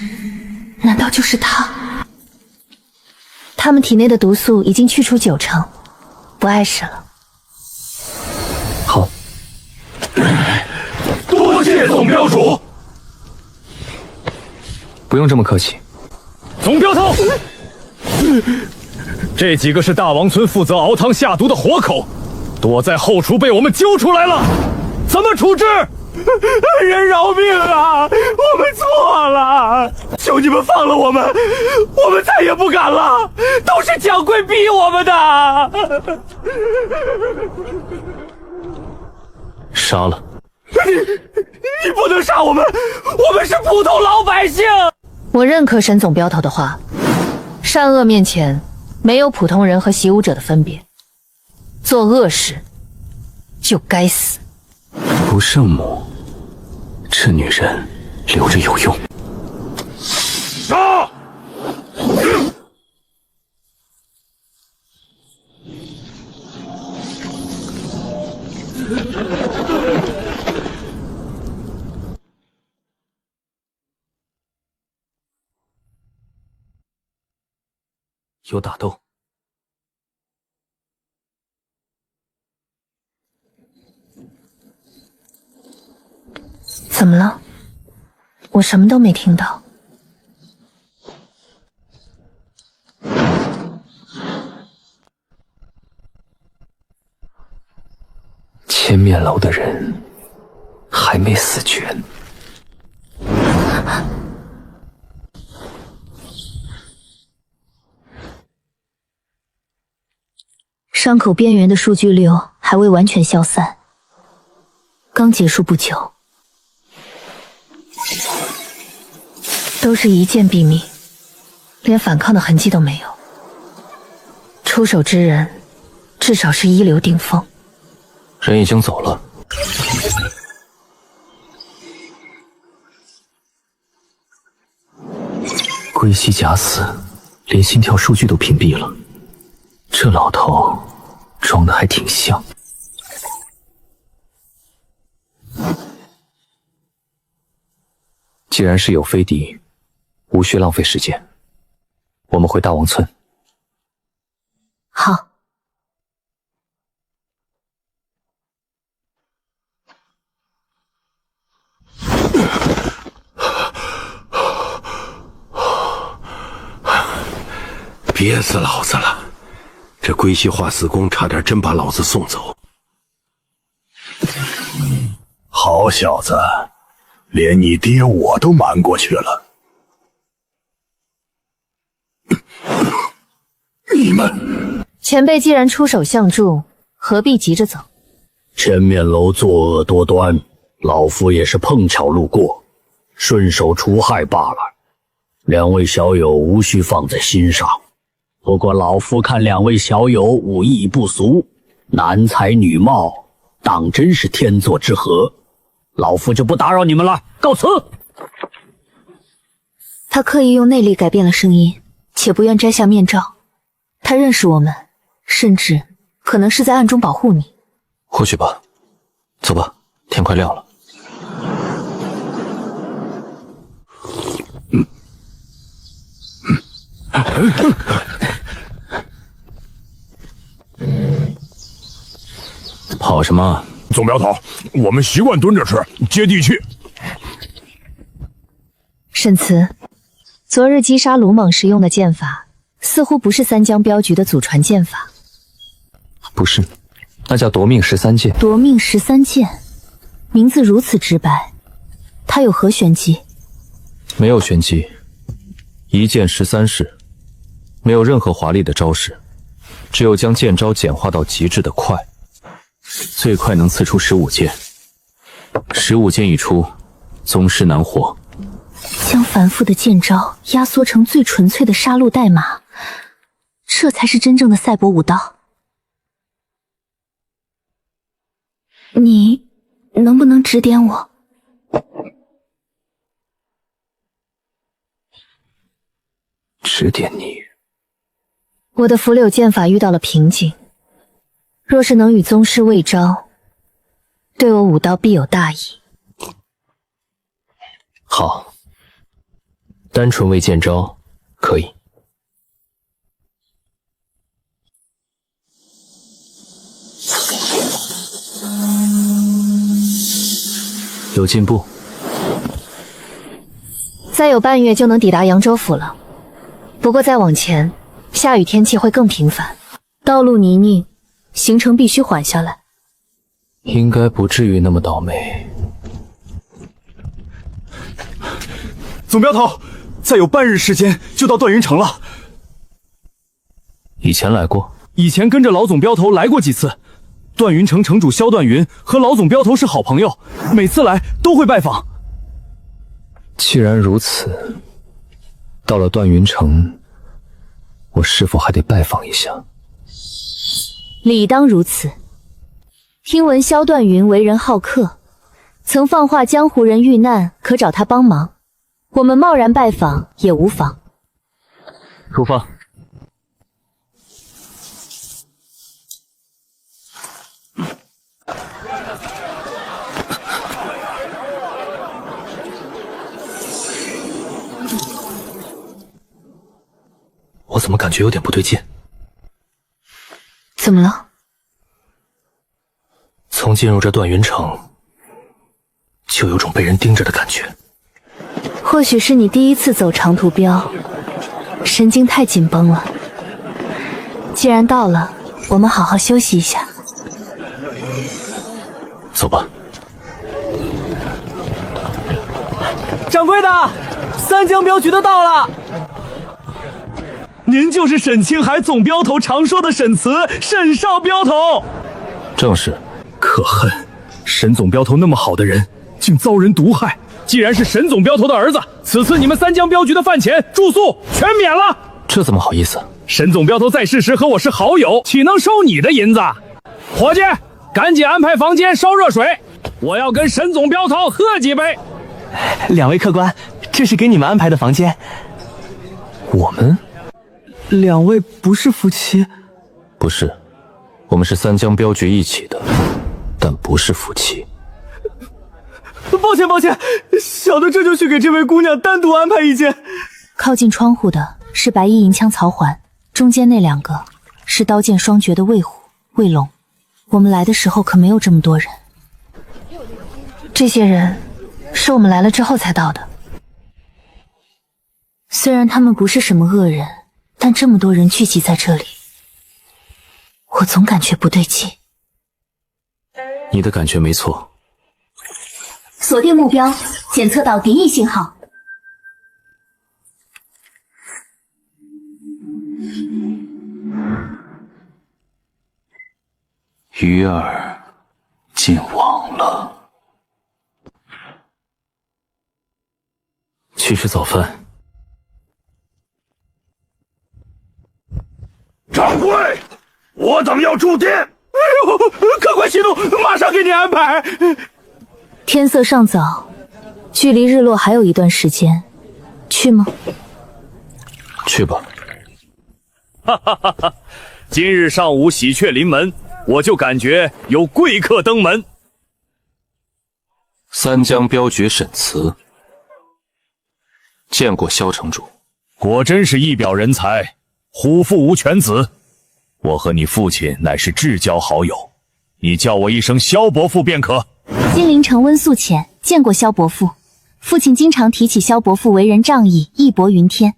难道就是他？他们体内的毒素已经去除90%，不碍事了。好，多谢总镖主。不用这么客气。总镖头，这几个是大王村负责熬汤下毒的活口，躲在后厨被我们揪出来了，怎么处置？人饶命啊！我们错了，求你们放了我们，我们再也不敢了。都是蒋贵逼我们的。杀了。你不能杀我们，我们是普通老百姓。我认可沈总镖头的话，善恶面前没有普通人和习武者的分别，做恶事就该死。不圣母，这女人留着有用。杀！有打斗。怎么了？我什么都没听到。千面楼的人还没死全。伤口边缘的数据流还未完全消散，刚结束不久。都是一剑毙命，连反抗的痕迹都没有。出手之人至少是一流顶峰。人已经走了。归西假死，连心跳数据都屏蔽了。这老头装的还挺像。既然是有非敌，无需浪费时间，我们回大王村。好。憋死老子了！这归西化司公差点真把老子送走。好小子，连你爹我都瞒过去了。你们前辈既然出手相助，何必急着走？千面楼作恶多端，老夫也是碰巧路过，顺手除害罢了。两位小友无需放在心上。不过老夫看两位小友武艺不俗，男才女貌，当真是天作之合。老夫就不打扰你们了，告辞。他刻意用内力改变了声音，且不愿摘下面罩。他认识我们，甚至可能是在暗中保护你。或许吧。走吧，天快亮了。跑什么？总镖头，我们习惯蹲着吃，接地气。沈慈，昨日击杀鲁猛时用的剑法，似乎不是三江镖局的祖传剑法。不是，那叫夺命13剑。夺命13剑，名字如此直白，它有何玄机？没有玄机，一剑13式，没有任何华丽的招式，只有将剑招简化到极致的快。最快能刺出15剑，15剑一出，宗师难活。将繁复的剑招压缩成最纯粹的杀戮代码，这才是真正的赛博武道。你能不能指点我？指点你？我的拂柳剑法遇到了瓶颈，若是能与宗师魏招，对我武道必有大益。好，单纯为剑招可以。有进步。再有半月就能抵达扬州府了，不过再往前，下雨天气会更频繁，道路泥泞，行程必须缓下来。应该不至于那么倒霉。总镖头，再有半日时间就到段云城了。以前来过？以前跟着老总镖头来过几次。段云城城主萧段云和老总镖头是好朋友，每次来都会拜访。既然如此，到了段云城，我是否还得拜访一下？理当如此。听闻萧段云为人好客，曾放话江湖人遇难可找他帮忙，我们贸然拜访也无妨。出发。我怎么感觉有点不对劲？怎么了？从进入这段云城，就有种被人盯着的感觉。或许是你第一次走长途镖，神经太紧绷了。既然到了，我们好好休息一下。走吧。掌柜的，三江镖局的到了。您就是沈清海总镖头常说的沈慈，沈少镖头。正是。可恨，沈总镖头那么好的人，竟遭人毒害。既然是沈总镖头的儿子，此次你们三江镖局的饭钱、住宿全免了。这怎么好意思？沈总镖头在世时和我是好友，岂能收你的银子？伙计，赶紧安排房间烧热水，我要跟沈总镖头喝几杯。两位客官，这是给你们安排的房间。我们？两位不是夫妻？不是，我们是三江镖局一起的，但不是夫妻。抱歉，小的这就去给这位姑娘单独安排一间。靠近窗户的是白衣银枪曹环，中间那2个是刀剑双绝的魏虎、魏龙。我们来的时候可没有这么多人，这些人是我们来了之后才到的。虽然他们不是什么恶人，但这么多人聚集在这里，我总感觉不对劲。你的感觉没错。锁定目标，检测到敌意信号。鱼儿进网了。去吃早饭。掌柜，我等要住店。哎呦，客官息怒，马上给你安排。天色尚早，距离日落还有一段时间，去吗？去吧。哈哈哈哈！今日上午喜鹊临门，我就感觉有贵客登门。三江镖局沈慈，见过萧城主。果真是一表人才，虎父无犬子。我和你父亲乃是至交好友，你叫我一声萧伯父便可。金陵城温素浅，见过萧伯父。父亲经常提起萧伯父为人仗义，义薄云天。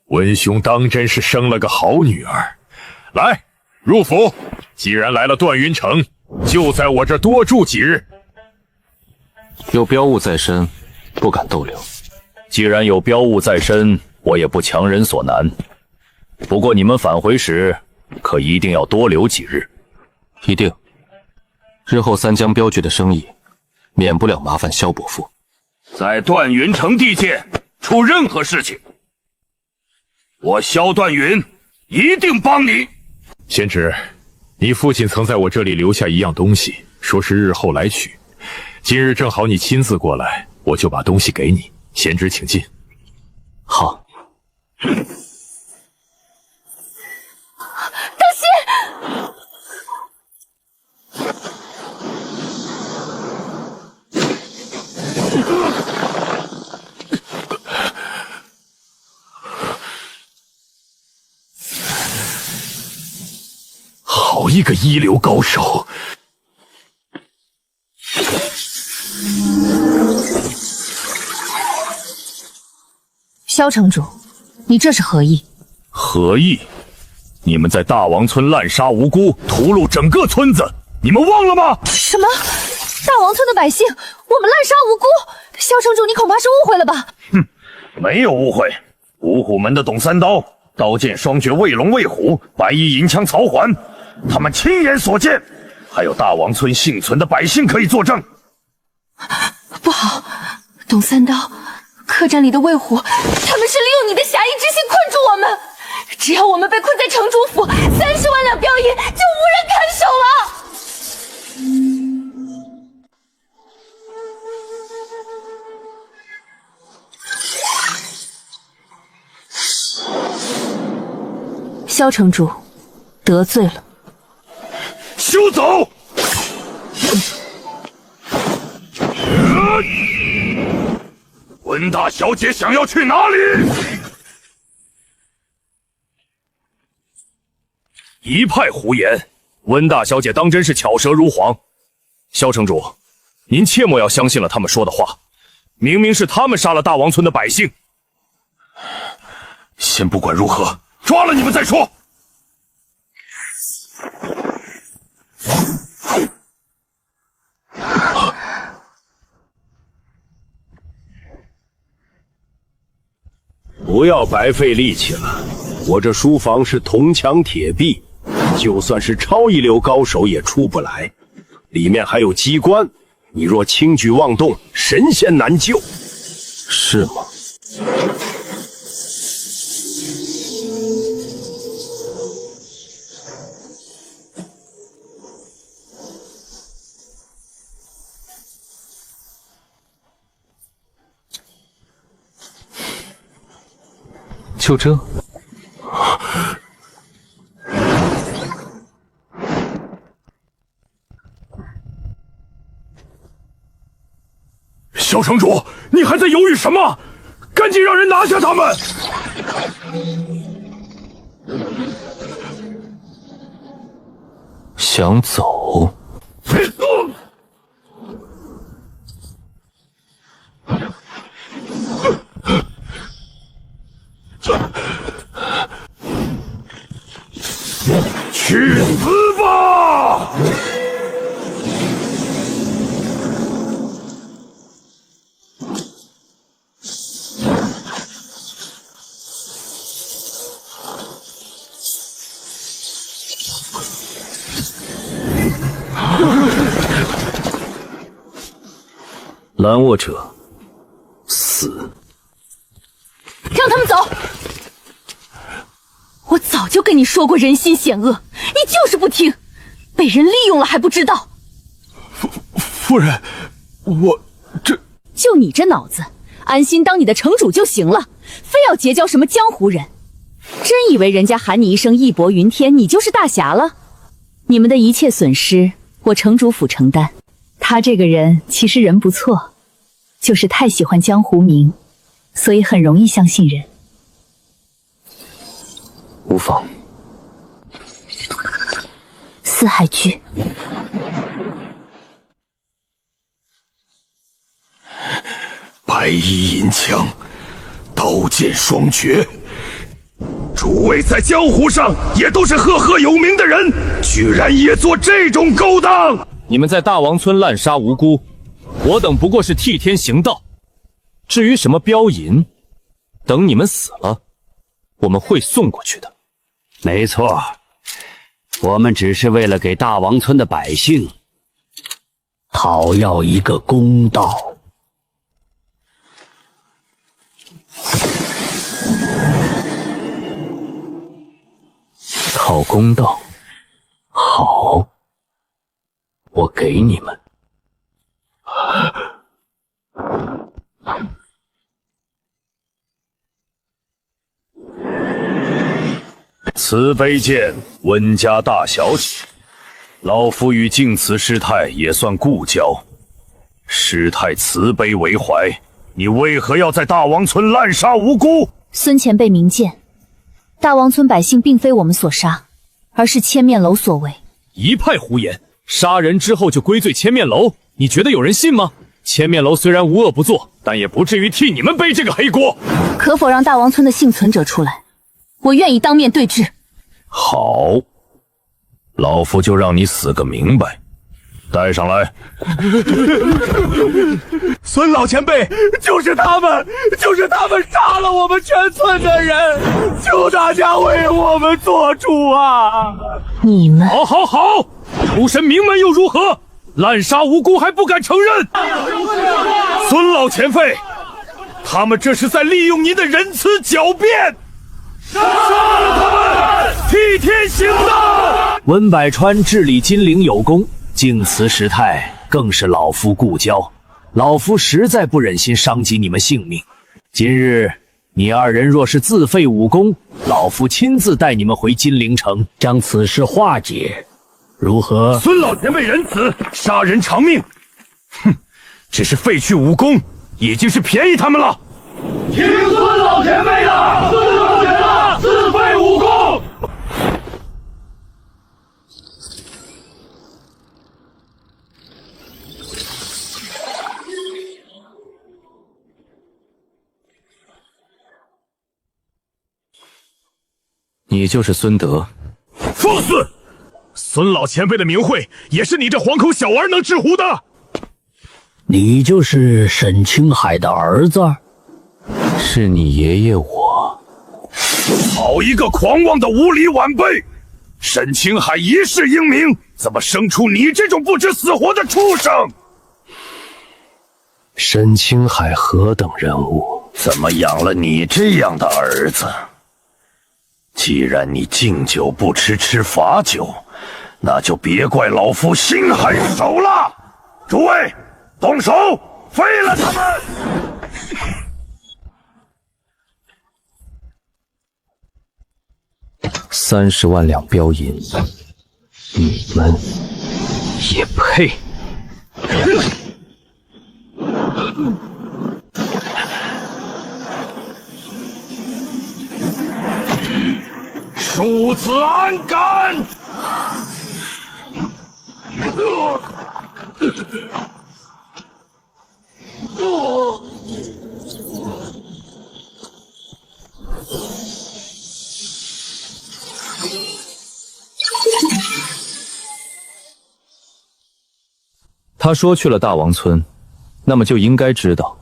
温兄当真是生了个好女儿。来，入府。既然来了段云城，就在我这多住几日。有镖物在身，不敢逗留。既然有镖物在身，我也不强人所难。不过你们返回时，可一定要多留几日。一定。日后三江镖局的生意，免不了麻烦萧伯父。在段云城地界出任何事情，我萧段云一定帮你。贤侄，你父亲曾在我这里留下一样东西，说是日后来取。今日正好你亲自过来，我就把东西给你。贤侄请进。好。好一个一流高手！萧城主，你这是何意？何意？你们在大王村滥杀无辜，屠戮整个村子，你们忘了吗？什么？大王村的百姓，我们滥杀无辜？萧城主，你恐怕是误会了吧？哼，没有误会。五虎门的董三刀，刀剑双绝魏龙魏虎，白衣银枪曹环，他们亲眼所见，还有大王村幸存的百姓可以作证。不好，董三刀，客栈里的魏虎，他们是利用你的侠义之心困住我们。只要我们被困在城主府，30万两镖银就无人看守了。萧城主，得罪了。休走！温大小姐想要去哪里？一派胡言！温大小姐当真是巧舌如簧。萧城主，您切莫要相信了他们说的话，明明是他们杀了大王村的百姓。先不管如何，抓了你们再说。不要白费力气了，我这书房是铜墙铁壁，就算是超一流高手也出不来。里面还有机关，你若轻举妄动，神仙难救。是吗？就这？萧城主，你还在犹豫什么？赶紧让人拿下他们！想走？去死吧！拦我者死！让他们走！我早就跟你说过人心险恶，你就是不听，被人利用了还不知道。夫人，我这……就你这脑子，安心当你的城主就行了，非要结交什么江湖人？真以为人家喊你一声义薄云天，你就是大侠了？你们的一切损失，我城主府承担。他这个人其实人不错，就是太喜欢江湖名，所以很容易相信人。无妨。四海居，白衣银枪，刀剑双绝。诸位在江湖上也都是赫赫有名的人，居然也做这种勾当！你们在大王村滥杀无辜，我等不过是替天行道。至于什么镖银，等你们死了，我们会送过去的。没错，我们只是为了给大王村的百姓讨要一个公道。讨公道，好，我给你们。慈悲见温家大小姐，老夫与净慈师太也算故交，师太慈悲为怀，你为何要在大王村滥杀无辜？孙前辈明鉴，大王村百姓并非我们所杀，而是千面楼所为。一派胡言！杀人之后就归罪千面楼，你觉得有人信吗？千面楼虽然无恶不作，但也不至于替你们背这个黑锅。可否让大王村的幸存者出来？我愿意当面对质。好，老夫就让你死个明白。带上来。孙老前辈，就是他们杀了我们全村的人，求大家为我们做主啊！你们好好好，出身名门又如何？滥杀无辜还不敢承认？孙老前辈，他们这是在利用您的仁慈狡辩。杀了他们，替天行道！温百川治理金陵有功，净慈师太更是老夫故交，老夫实在不忍心伤及你们性命。今日你二人若是自废武功，老夫亲自带你们回金陵城，将此事化解，如何？孙老前辈仁慈，杀人偿命。哼，只是废去武功，已经是便宜他们了。听孙老前辈的，孙老前辈自废武功。你就是孙德？放肆！孙老前辈的名讳也是你这黄口小儿能治糊的？你就是沈清海的儿子？是你爷爷我。好一个狂妄的无礼晚辈！沈清海一世英名，怎么生出你这种不知死活的畜生？沈清海何等人物？怎么养了你这样的儿子？既然你敬酒不吃，吃罚酒，那就别怪老夫心狠手辣。诸位，动手，废了他们！30万两镖银，你们也配？如此安敢！他说去了大王村，那么就应该知道，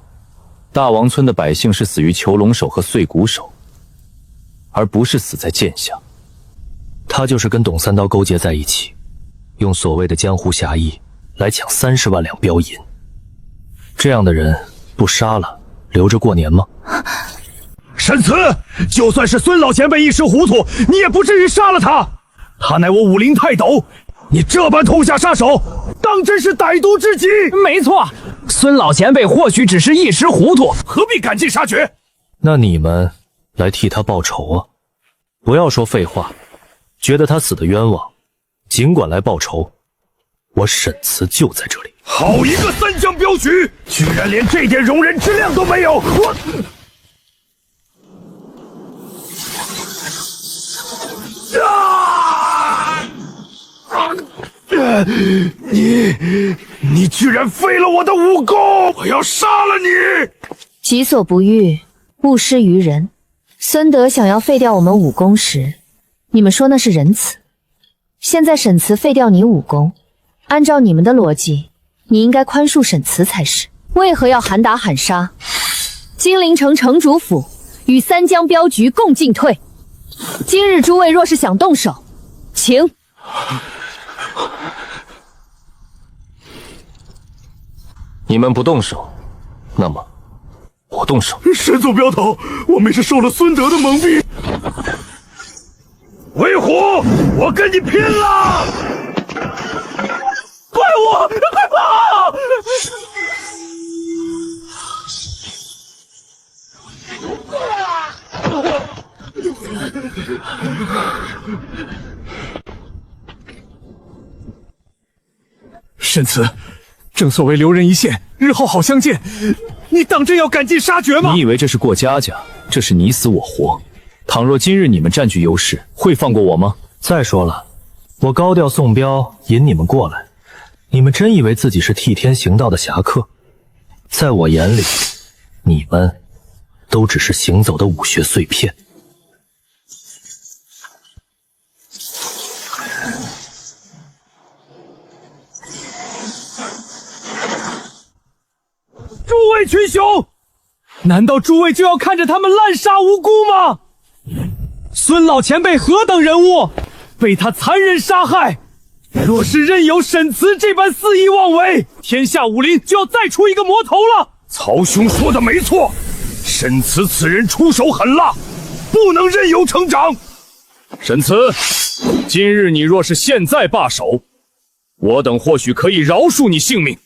大王村的百姓是死于囚龙手和碎骨手，而不是死在剑下。他就是跟董三刀勾结在一起，用所谓的江湖侠义来抢30万两镖银。这样的人不杀了，留着过年吗？沈慈，就算是孙老前辈一时糊涂，你也不至于杀了他。他乃我武林泰斗，你这般痛下杀手，当真是歹毒之极。没错，孙老前辈或许只是一时糊涂，何必赶尽杀绝？那你们来替他报仇啊！不要说废话，觉得他死的冤枉，尽管来报仇。我沈慈就在这里。好一个三江镖局，居然连这点容人之量都没有！你居然废了我的武功！我要杀了你！己所不欲，勿施于人。孙德想要废掉我们武功时，你们说那是仁慈。现在沈慈废掉你武功，按照你们的逻辑，你应该宽恕沈慈才是。为何要喊打喊杀？金陵城城主府与三江镖局共进退。今日诸位若是想动手，请。你们不动手，那么我动手。沈总镖头，我们是受了孙德的蒙蔽。魏虎，我跟你拼了！怪我，快跑！沈慈，正所谓留人一线，日后好相见。你当真要赶尽杀绝吗？你以为这是过家家？这是你死我活。倘若今日你们占据优势，会放过我吗？再说了，我高调送镖引你们过来，你们真以为自己是替天行道的侠客？在我眼里，你们都只是行走的武学碎片。诸位群雄，难道诸位就要看着他们滥杀无辜吗？孙老前辈何等人物，被他残忍杀害。若是任由沈慈这般肆意妄为，天下武林就要再出一个魔头了。曹兄说的没错，沈慈此人出手狠辣，不能任由成长。沈慈，今日你若是现在罢手，我等或许可以饶恕你性命。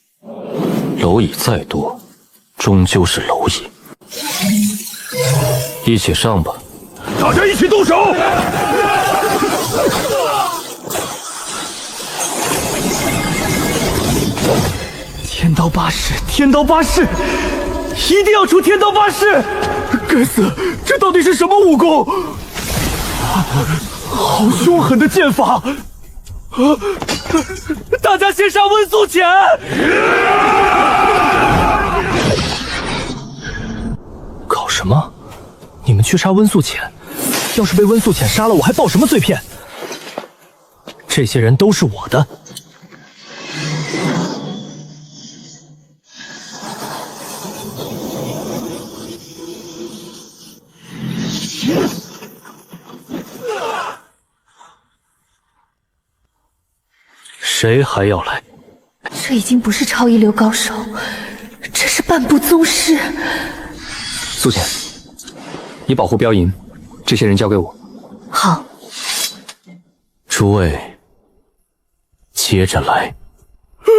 蝼蚁再多，终究是蝼蚁。一起上吧！大家一起动手！天刀八式，天刀八式，一定要出天刀八式！该死，这到底是什么武功？好凶狠的剑法！大家先上温宿潜！搞什么？你们去杀温宿潜？要是被温宿潜杀了，我还报什么罪骗？这些人都是我的。谁还要来？这已经不是超一流高手，这是半步宗师。苏浅，你保护镖银，这些人交给我。好。诸位，接着来。快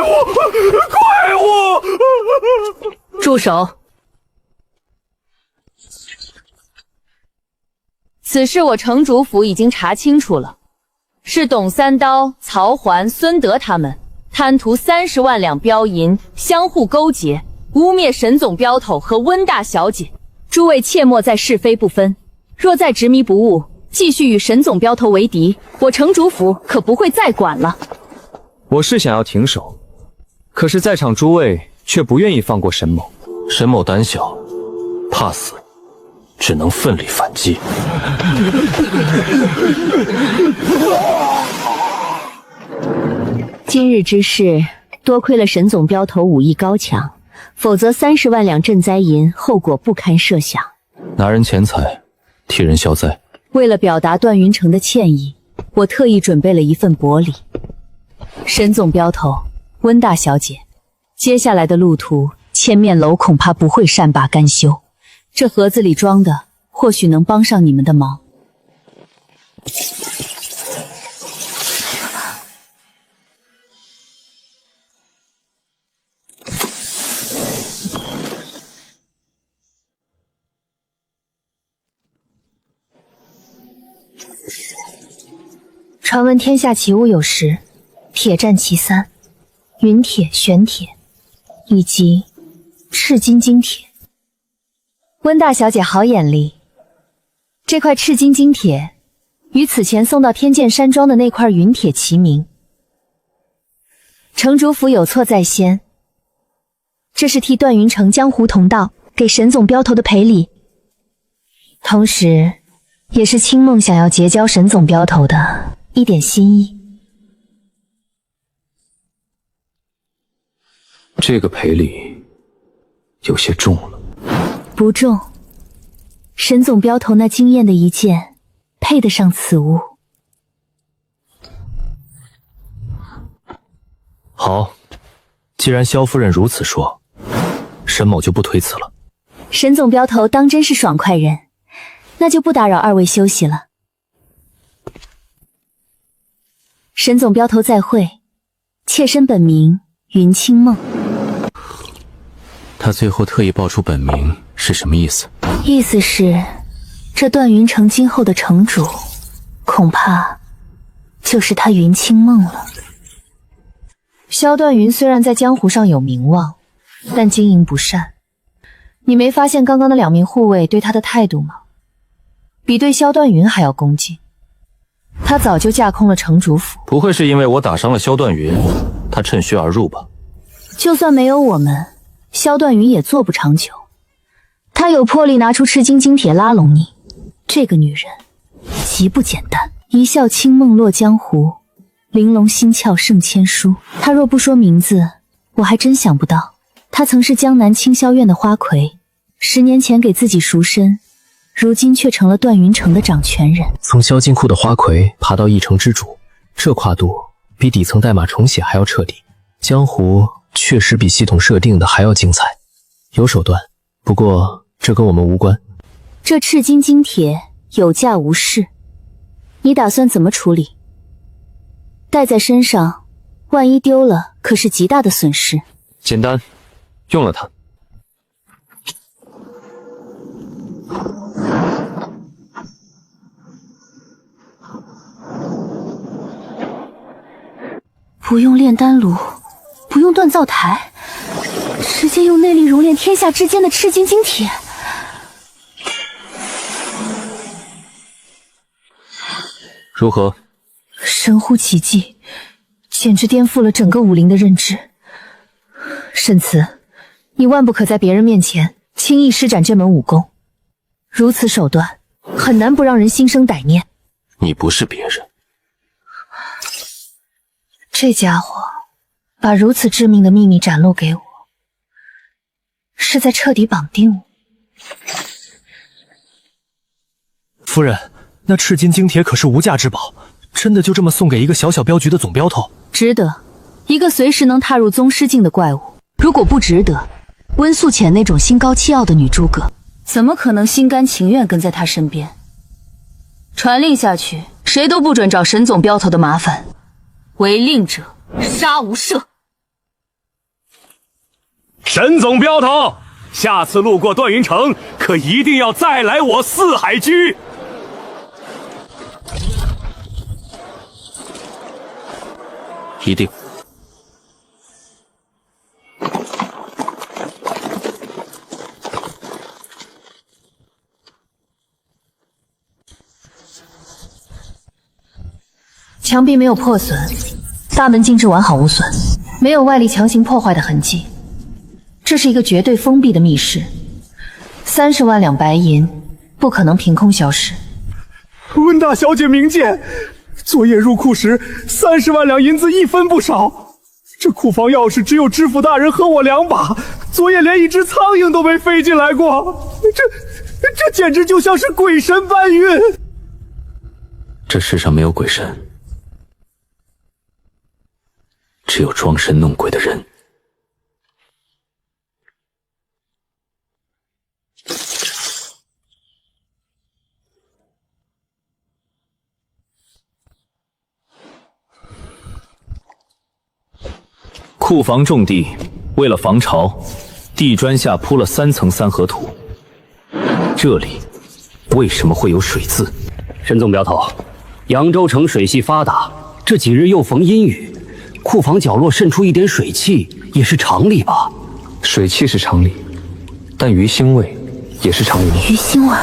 我！快我！住手！此事我城主府已经查清楚了，是董三刀、曹环、孙德他们贪图30万两镖银，相互勾结，污蔑沈总镖头和温大小姐。诸位切莫再是非不分，若再执迷不悟，继续与沈总镖头为敌，我城主府可不会再管了。我是想要停手，可是在场诸位却不愿意放过沈某。沈某胆小，怕死，只能奋力反击。今日之事，多亏了沈总镖头武艺高强，否则30万两赈灾银，后果不堪设想。拿人钱财，替人消灾。为了表达段云成的歉意，我特意准备了一份薄礼。沈总镖头，温大小姐，接下来的路途，千面楼恐怕不会善罢甘休。这盒子里装的，或许能帮上你们的忙。传闻天下奇物有10，铁占其3，云铁、玄铁以及赤金精铁。温大小姐好眼力，这块赤金精铁与此前送到天剑山庄的那块云铁齐名。城主府有错在先，这是替段云成江湖同道给沈总镖头的赔礼，同时也是青梦想要结交沈总镖头的一点心意。这个赔礼有些重了。不重，沈总镖头那惊艳的一剑配得上此物。好，既然萧夫人如此说，沈某就不推辞了。沈总镖头当真是爽快人，那就不打扰二位休息了。沈总镖头再会，妾身本名云清梦。他最后特意报出本名是什么意思？意思是，这段云城今后的城主，恐怕就是他云清梦了。萧段云虽然在江湖上有名望，但经营不善。你没发现刚刚的2名护卫对他的态度吗？比对萧段云还要恭敬。他早就架空了城主府。不会是因为我打伤了萧段云，他趁虚而入吧？就算没有我们，萧段云也做不长久。他有魄力拿出赤金精铁拉拢你，这个女人极不简单。一笑清梦落江湖，玲珑心窍胜千书。她若不说名字，我还真想不到，她曾是江南清霄院的花魁，10年前给自己赎身，如今却成了段云城的掌权人。从萧金库的花魁爬到一城之主，这跨度比底层代码重写还要彻底。江湖确实比系统设定的还要精彩，有手段，不过这跟我们无关。这赤金精铁有价无市，你打算怎么处理？带在身上，万一丢了，可是极大的损失。简单，用了它。不用炼丹炉，不用锻造台，直接用内力熔炼天下之间的赤金精铁。如何？神乎其技，简直颠覆了整个武林的认知。沈慈，你万不可在别人面前轻易施展这门武功，如此手段很难不让人心生歹念。你不是别人。这家伙把如此致命的秘密展露给我，是在彻底绑定我。夫人，那赤金精铁可是无价之宝，真的就这么送给一个小小镖局的总镖头？值得，一个随时能踏入宗师境的怪物。如果不值得，温素浅那种心高气傲的女诸葛，怎么可能心甘情愿跟在他身边？传令下去，谁都不准找沈总镖头的麻烦，违令者杀无赦。沈总镖头，下次路过段云城，可一定要再来我四海居。一定。墙壁没有破损，大门静置完好无损，没有外力强行破坏的痕迹。这是一个绝对封闭的密室，30万两白银不可能凭空消失。温大小姐明鉴，昨夜入库时30万两银子一分不少。这库房钥匙只有知府大人和我2把，昨夜连一只苍蝇都没飞进来过。这简直就像是鬼神搬运。这世上没有鬼神，只有装神弄鬼的人。库房重地，为了防潮，地砖下铺了3层3合土。这里为什么会有水渍？沈总镖头，扬州城水系发达，这几日又逢阴雨，库房角落渗出一点水汽也是常理吧？水汽是常理，但鱼腥味也是常理。鱼腥味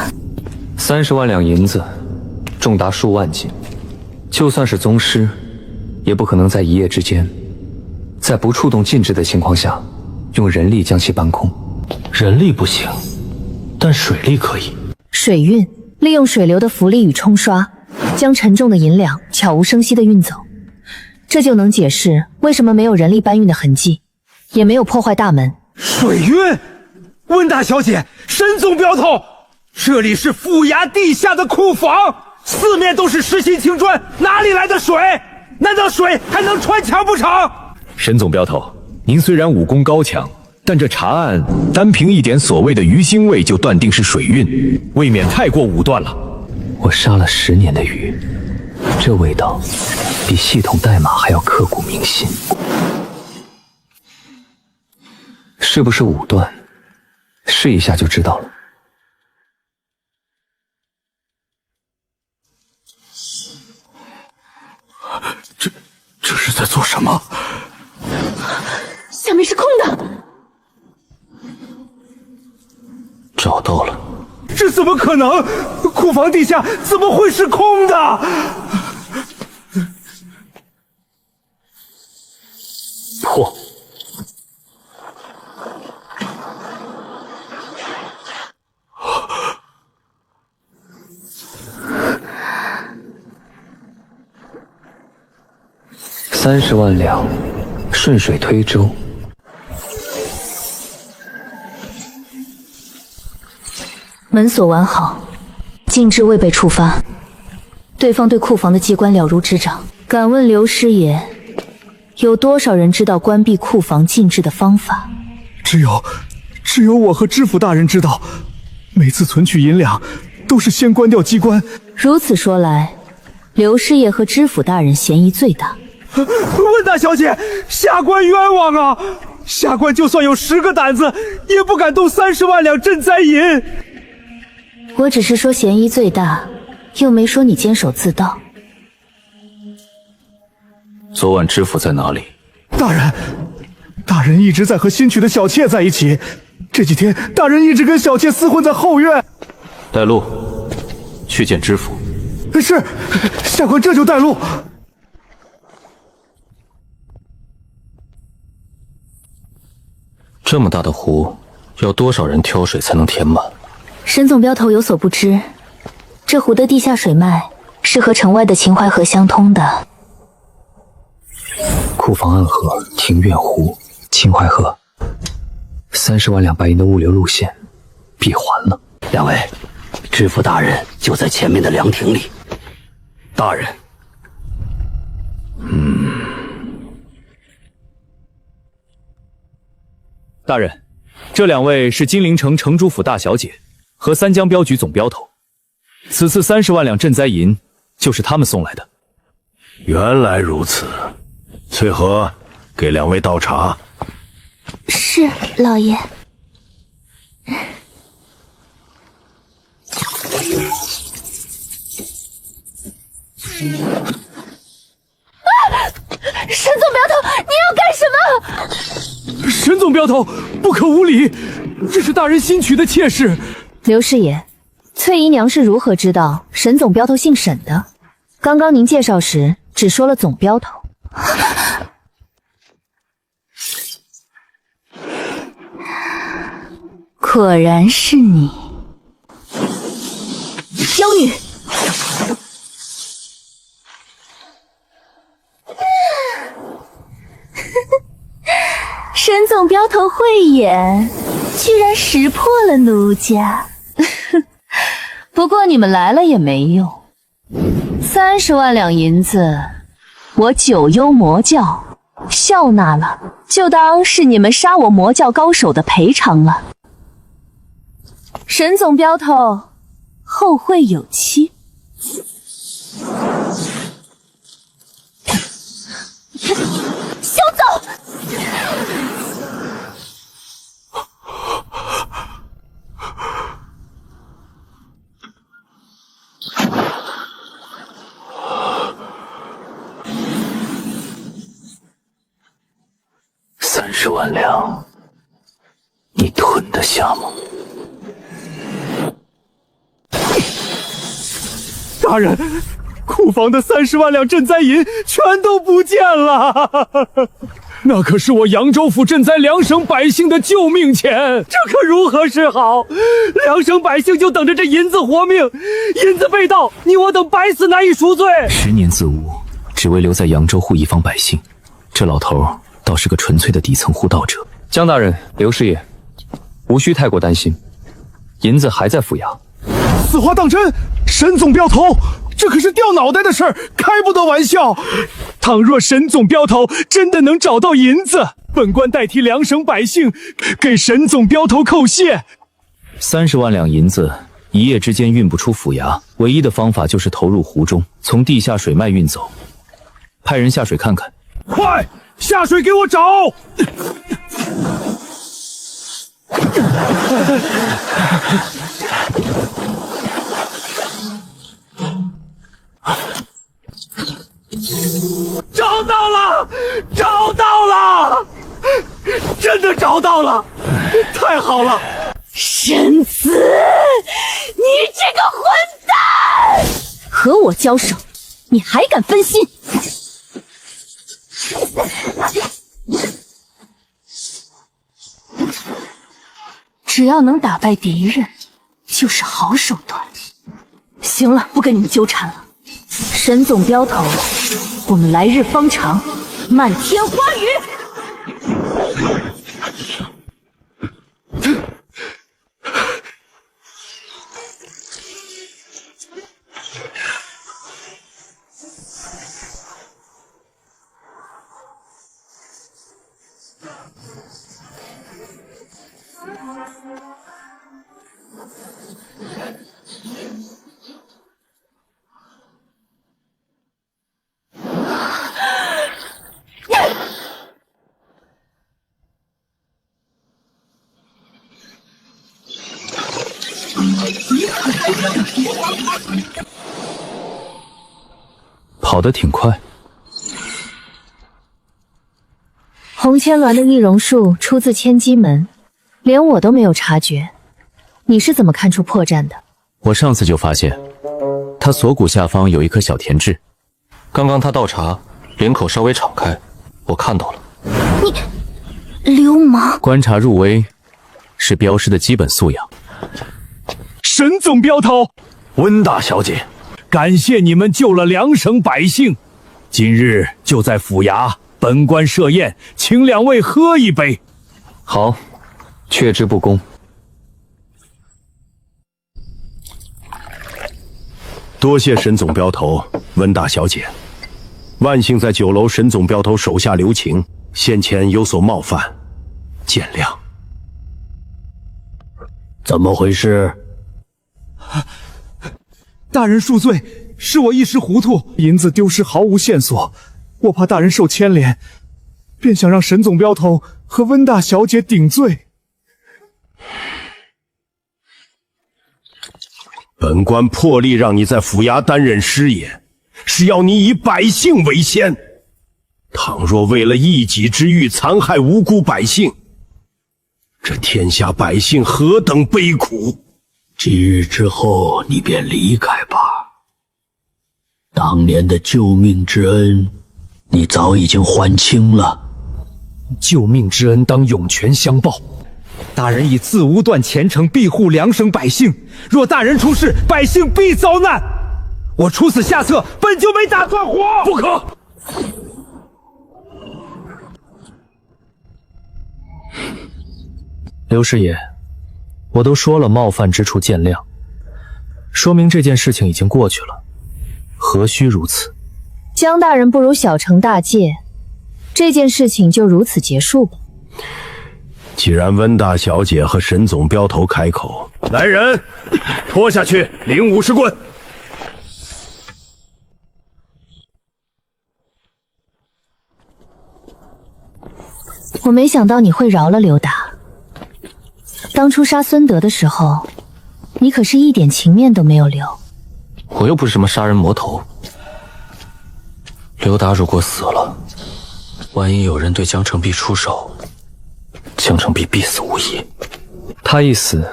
，30万两银子，重达数万斤，就算是宗师，也不可能在一夜之间，在不触动禁制的情况下，用人力将其搬空。人力不行，但水力可以。水运，利用水流的浮力与冲刷，将沉重的银两悄无声息地运走。这就能解释为什么没有人力搬运的痕迹，也没有破坏大门。水运，温大小姐，沈总镖头，这里是府衙地下的库房，四面都是实心青砖，哪里来的水？难道水还能穿墙不成？沈总镖头，您虽然武功高强，但这查案单凭一点所谓的鱼腥味就断定是水运，未免太过武断了。我杀了10年的鱼，这味道比系统代码还要刻骨铭心。是不是武断？试一下就知道了。这是在做什么？下面是空的。找到了。这怎么可能？库房地下怎么会是空的？破！30万两，顺水推舟。门锁完好，禁制未被触发。对方对库房的机关了如指掌。敢问刘师爷，有多少人知道关闭库房禁制的方法？只有我和知府大人知道。每次存取银两，都是先关掉机关。如此说来，刘师爷和知府大人嫌疑最大。温大小姐，下官冤枉啊！下官就算有10个胆子，也不敢动30万两赈灾银。我只是说嫌疑最大，又没说你监守自盗。昨晚知府在哪里？大人一直在和新娶的小妾在一起。这几天，大人一直跟小妾厮混在后院。带路，去见知府。是，下官这就带路。这么大的湖，要多少人挑水才能填满？沈总镖头有所不知，这湖的地下水脉是和城外的秦淮河相通的。库房暗河、庭院湖、秦淮河，30万两白银的物流路线闭环了。两位，知府大人就在前面的凉亭里。大人，大人，这2位是金陵城城主府大小姐和三江镖局总镖头，此次30万两赈灾银就是他们送来的。原来如此，翠禾，给2位倒茶。是，老爷。沈总镖头，你要干什么？沈总镖头，不可无礼，这是大人新娶的妾室。刘师爷，翠姨娘是如何知道沈总镖头姓沈的？刚刚您介绍时，只说了总镖头。果然是你，妖女！沈总镖头慧眼，居然识破了奴家。不过你们来了也没用，30万两银子，我九幽魔教笑纳了，就当是你们杀我魔教高手的赔偿了。沈总镖头，后会有期。休走！30万两，你吞得下吗？大人，库房的30万两赈灾银全都不见了，那可是我扬州府赈灾2省百姓的救命钱，这可如何是好？2省百姓就等着这银子活命，银子被盗，你我等百死难以赎罪。10年自污，只为留在扬州护一方百姓，这老头倒是个纯粹的底层护道者。江大人、刘师爷，无需太过担心，银子还在府衙。此话当真？沈总镖头，这可是掉脑袋的事儿，开不得玩笑。倘若沈总镖头真的能找到银子，本官代替2省百姓给沈总镖头叩谢。30万两银子一夜之间运不出府衙，唯一的方法就是投入湖中，从地下水脉运走。派人下水看看。快下水给我找！找到了，找到了，真的找到了，太好了！沈慈，你这个混蛋！和我交手，你还敢分心？只要能打败敌人，就是好手段。行了，不跟你们纠缠了。沈总镖头，我们来日方长，漫天花雨。跑得挺快。红千鸾的易容术出自千机门，连我都没有察觉。你是怎么看出破绽的？我上次就发现，他锁骨下方有一颗小田痣。刚刚他倒茶，领口稍微敞开，我看到了。你流氓！观察入微是镖师的基本素养。沈总镖头，温大小姐，感谢你们救了2省百姓，今日就在府衙，本官设宴，请2位喝一杯。好，却之不恭。多谢沈总镖头，温大小姐，万幸在酒楼沈总镖头手下留情，先前有所冒犯，见谅。怎么回事？大人恕罪，是我一时糊涂，银子丢失毫无线索，我怕大人受牵连，便想让沈总镖头和温大小姐顶罪。本官破例让你在府衙担任师爷，是要你以百姓为先。倘若为了一己之欲残害无辜百姓，这天下百姓何等悲苦！几日之后，你便离开吧。大当年的救命之恩，你早已经还清了。救命之恩当涌泉相报。大人以自无断前程庇护两省百姓，若大人出事，百姓必遭难。我出此下策，本就没打算活。不可！刘师爷，我都说了冒犯之处见谅，说明这件事情已经过去了，何须如此？江大人不如小惩大戒，这件事情就如此结束吧。既然温大小姐和沈总镖头开口，来人，拖下去，领50棍。我没想到你会饶了刘达。当初杀孙德的时候，你可是一点情面都没有留。我又不是什么杀人魔头。刘达如果死了，万一有人对江澄璧出手，江澄璧必死无疑。他一死，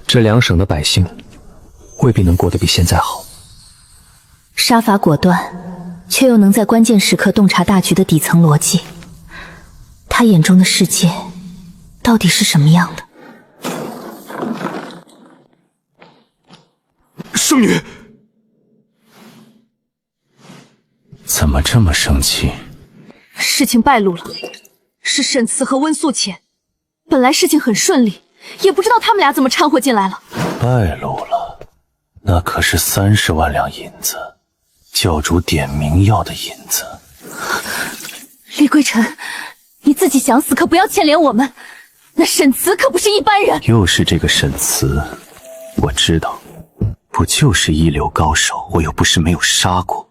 这两省的百姓未必能过得比现在好。杀伐果断，却又能在关键时刻洞察大局的底层逻辑。他眼中的世界到底是什么样的？圣女，怎么这么生气？事情败露了，是沈慈和温素浅。本来事情很顺利，也不知道他们俩怎么掺和进来了。败露了，那可是30万两银子，教主点名要的银子。李归尘，你自己想死，可不要牵连我们。那沈慈可不是一般人。又是这个沈慈，我知道，不就是一流高手，我又不是没有杀过。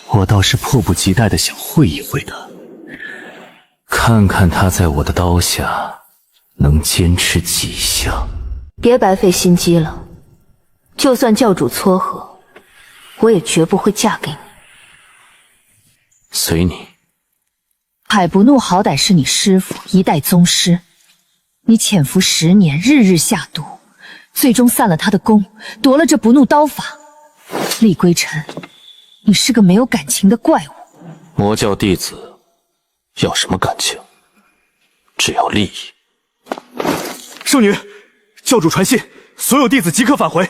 我倒是迫不及待的想会一会他，看看他在我的刀下能坚持几下。别白费心机了，就算教主撮合，我也绝不会嫁给你。随你。海不怒好歹是你师父，一代宗师，你潜伏10年，日日下毒，最终散了他的功，夺了这不怒刀法。厉归尘，你是个没有感情的怪物。魔教弟子要什么感情？只要利益。圣女，教主传信，所有弟子即刻返回。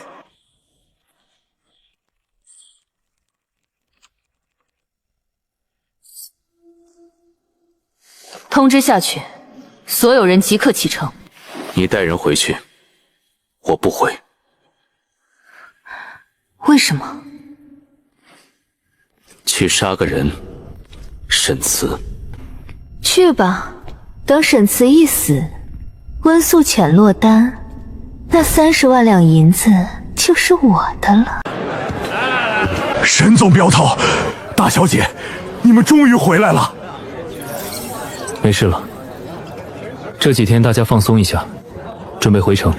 通知下去，所有人即刻启程。你带人回去，我不回。为什么？去杀个人，沈慈。去吧，等沈慈一死，温素浅落单，那30万两银子就是我的了。沈总镖头，大小姐，你们终于回来了。没事了，这几天大家放松一下，准备回城。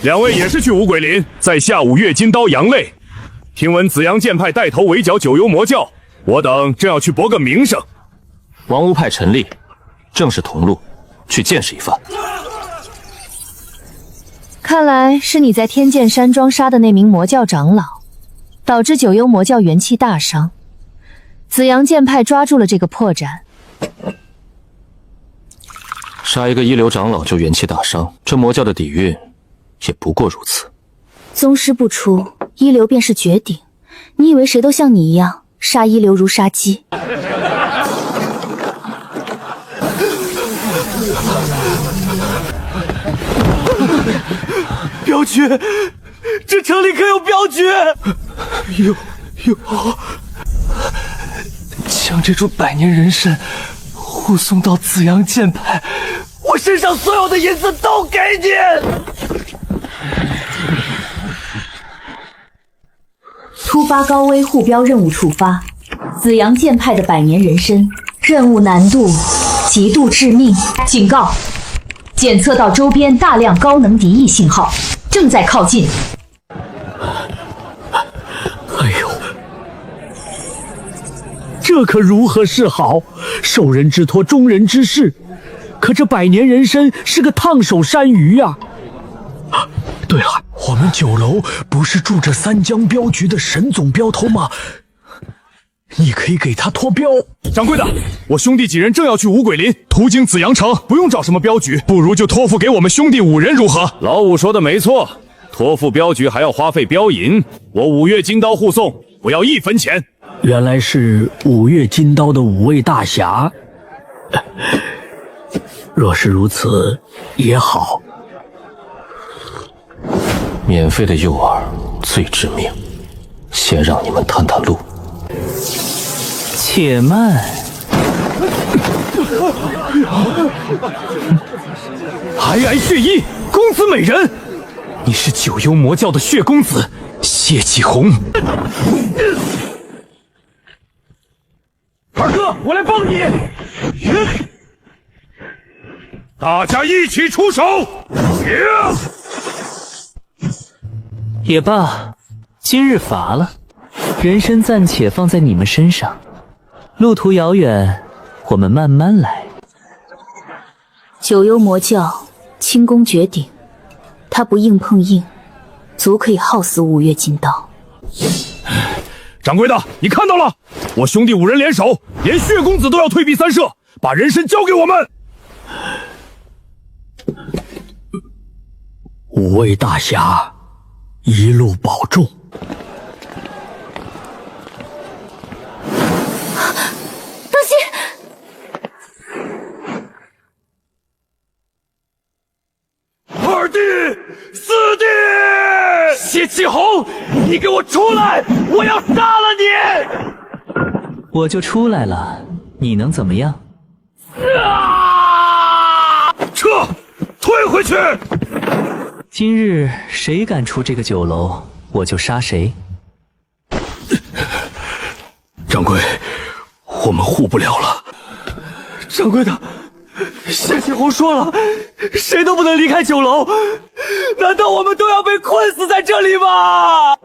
2位也是去五鬼林，在下午月金刀杨泪。听闻紫阳剑派带头围剿九幽魔教，我等正要去博个名声。王屋派陈立正是同路，去见识一番。看来是你在天剑山庄杀的那名魔教长老，导致九幽魔教元气大伤。紫阳剑派抓住了这个破绽。杀一个一流长老就元气大伤，这魔教的底蕴也不过如此。宗师不出，一流便是绝顶。你以为谁都像你一样，杀一流如杀鸡？镖局，这城里可有镖局？有。将这株百年人参护送到紫阳剑派，我身上所有的银子都给你。突发高危护标任务触发，紫阳剑派的百年人参，任务难度极度致命，警告！检测到周边大量高能敌意信号，正在靠近。哎呦，这可如何是好？受人之托，忠人之事。可这百年人参是个烫手山芋呀！对了，我们酒楼不是住着三江镖局的沈总镖头吗？你可以给他托镖。掌柜的，我兄弟几人正要去五鬼林，途经紫阳城，不用找什么镖局，不如就托付给我们兄弟5人如何？老五说的没错，托付镖局还要花费镖银，我5月金刀护送，不要1分钱。原来是5月金刀的5位大侠。若是如此也好。免费的诱饵最致命，先让你们探探路。且慢，皑皑血衣，公子美人，你是九幽魔教的血公子谢启宏。二哥，我来帮你。大家一起出手！也罢，今日罚了，人参暂且放在你们身上，路途遥远，我们慢慢来。九幽魔教轻功绝顶，他不硬碰硬，足可以耗死5月金刀。掌柜的，你看到了，我兄弟5人联手，连血公子都要退避三舍，把人参交给我们。5位大侠，一路保重。当心！二弟，四弟，谢启宏，你给我出来！我要杀了你！我就出来了，你能怎么样？撤，退回去！今日谁敢出这个酒楼，我就杀谁。掌柜，我们护不了了。掌柜的，谢启宏说了，谁都不能离开酒楼，难道我们都要被困死在这里吗？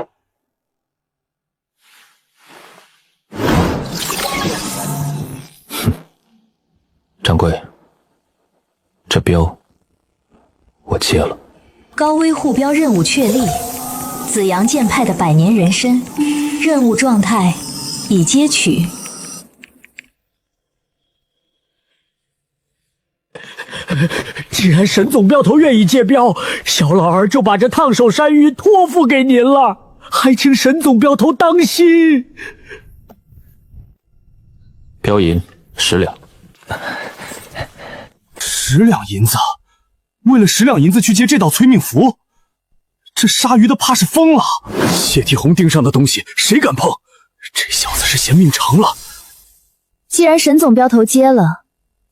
掌柜，这镖我接了。高危护镖任务确立，紫阳剑派的百年人参，任务状态已接取。既然沈总镖头愿意接镖，小老儿就把这烫手山芋托付给您了，还请沈总镖头当心。镖银10两。10两银子？为了10两银子去接这道催命符？这鲨鱼的怕是疯了！谢体红钉上的东西谁敢碰？这小子是嫌命长了。既然沈总镖头接了，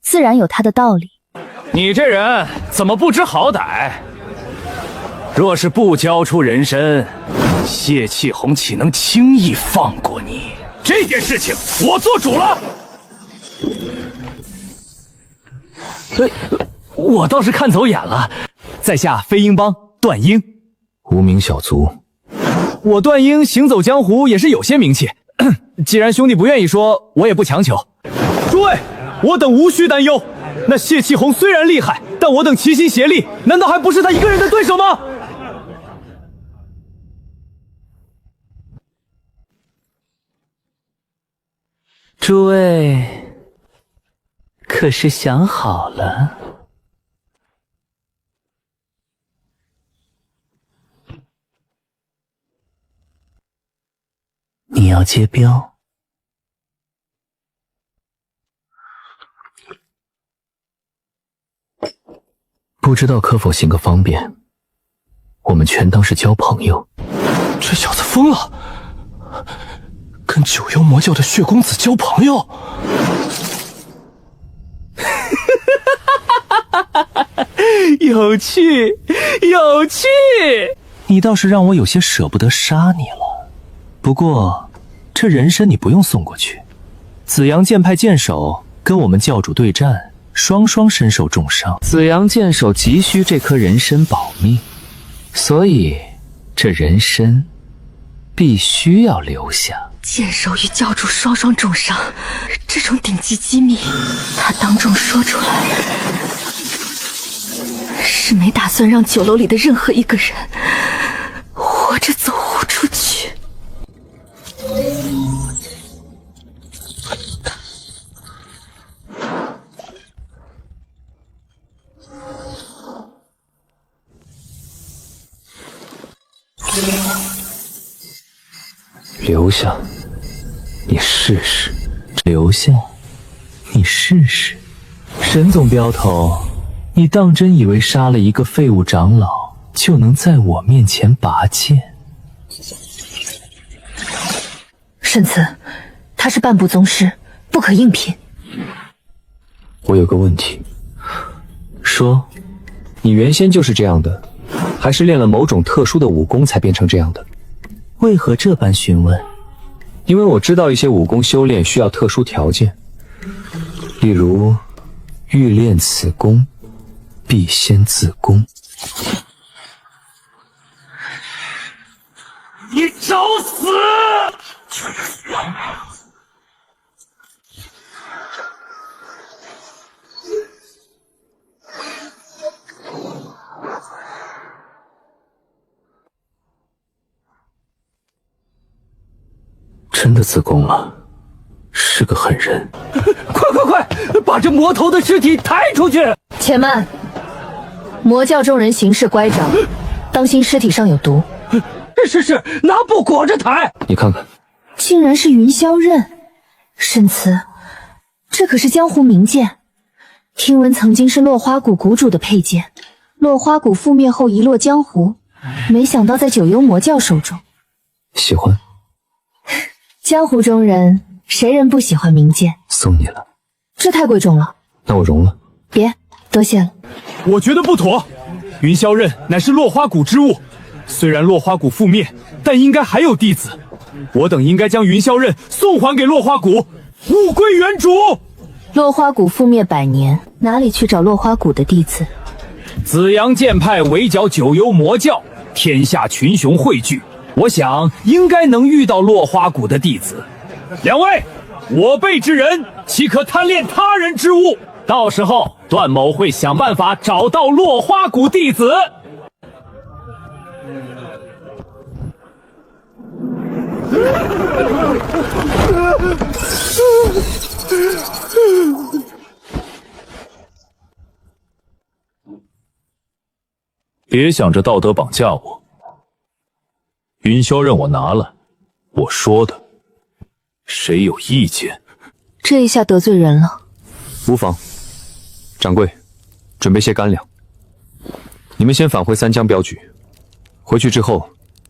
自然有他的道理。你这人怎么不知好歹？若是不交出人参，谢启宏岂能轻易放过你？这件事情我做主了。我倒是看走眼了，在下飞鹰帮段英，无名小卒。我段英行走江湖也是有些名气，既然兄弟不愿意说，我也不强求。诸位，我等无需担忧。那谢启宏虽然厉害，但我等齐心协力，难道还不是他一个人的对手吗？诸位，可是想好了？你要接镖？不知道可否行个方便？我们全当是交朋友。这小子疯了，跟九幽魔教的血公子交朋友。有趣，有趣。你倒是让我有些舍不得杀你了。不过，这人参你不用送过去。紫阳剑派剑手跟我们教主对战，双双身受重伤。紫阳剑手急需这颗人参保命，所以这人参必须要留下。剑手与教主双双重伤，这种顶级机密，他当众说出来，是没打算让酒楼里的任何一个人留下，你试试。留下，你试试。沈总镖头，你当真以为杀了一个废物长老就能在我面前拔剑？沈慈，他是半步宗师，不可硬拼。我有个问题，说，你原先就是这样的，还是练了某种特殊的武功才变成这样的？为何这般询问？因为我知道一些武功修炼需要特殊条件，例如欲练此功，必先自宫。你找死！真的自宫了，是个狠人。快，把这魔头的尸体抬出去！且慢，魔教中人行事乖张，当心尸体上有毒。是，拿布裹着抬。你看看，竟然是云霄刃。沈慈，这可是江湖名剑，听闻曾经是落花谷谷主的佩剑，落花谷覆灭后遗落江湖，没想到在九幽魔教手中。喜欢。江湖中人，谁人不喜欢名剑？送你了。这太贵重了。那我容了。别，多谢了。我觉得不妥。云霄刃乃是落花谷之物，虽然落花谷覆灭，但应该还有弟子。我等应该将云霄刃送还给落花谷，物归原主。落花谷覆灭100年，哪里去找落花谷的弟子？紫阳剑派围剿九幽魔教，天下群雄汇聚，我想应该能遇到落花谷的弟子。两位，我辈之人岂可贪恋他人之物？到时候段某会想办法找到落花谷弟子。别想着道德绑架我。云霄刃我拿了，我说的，谁有意见？这一下得罪人了。无妨，掌柜，准备些干粮。你们先返回三江镖局，回去之后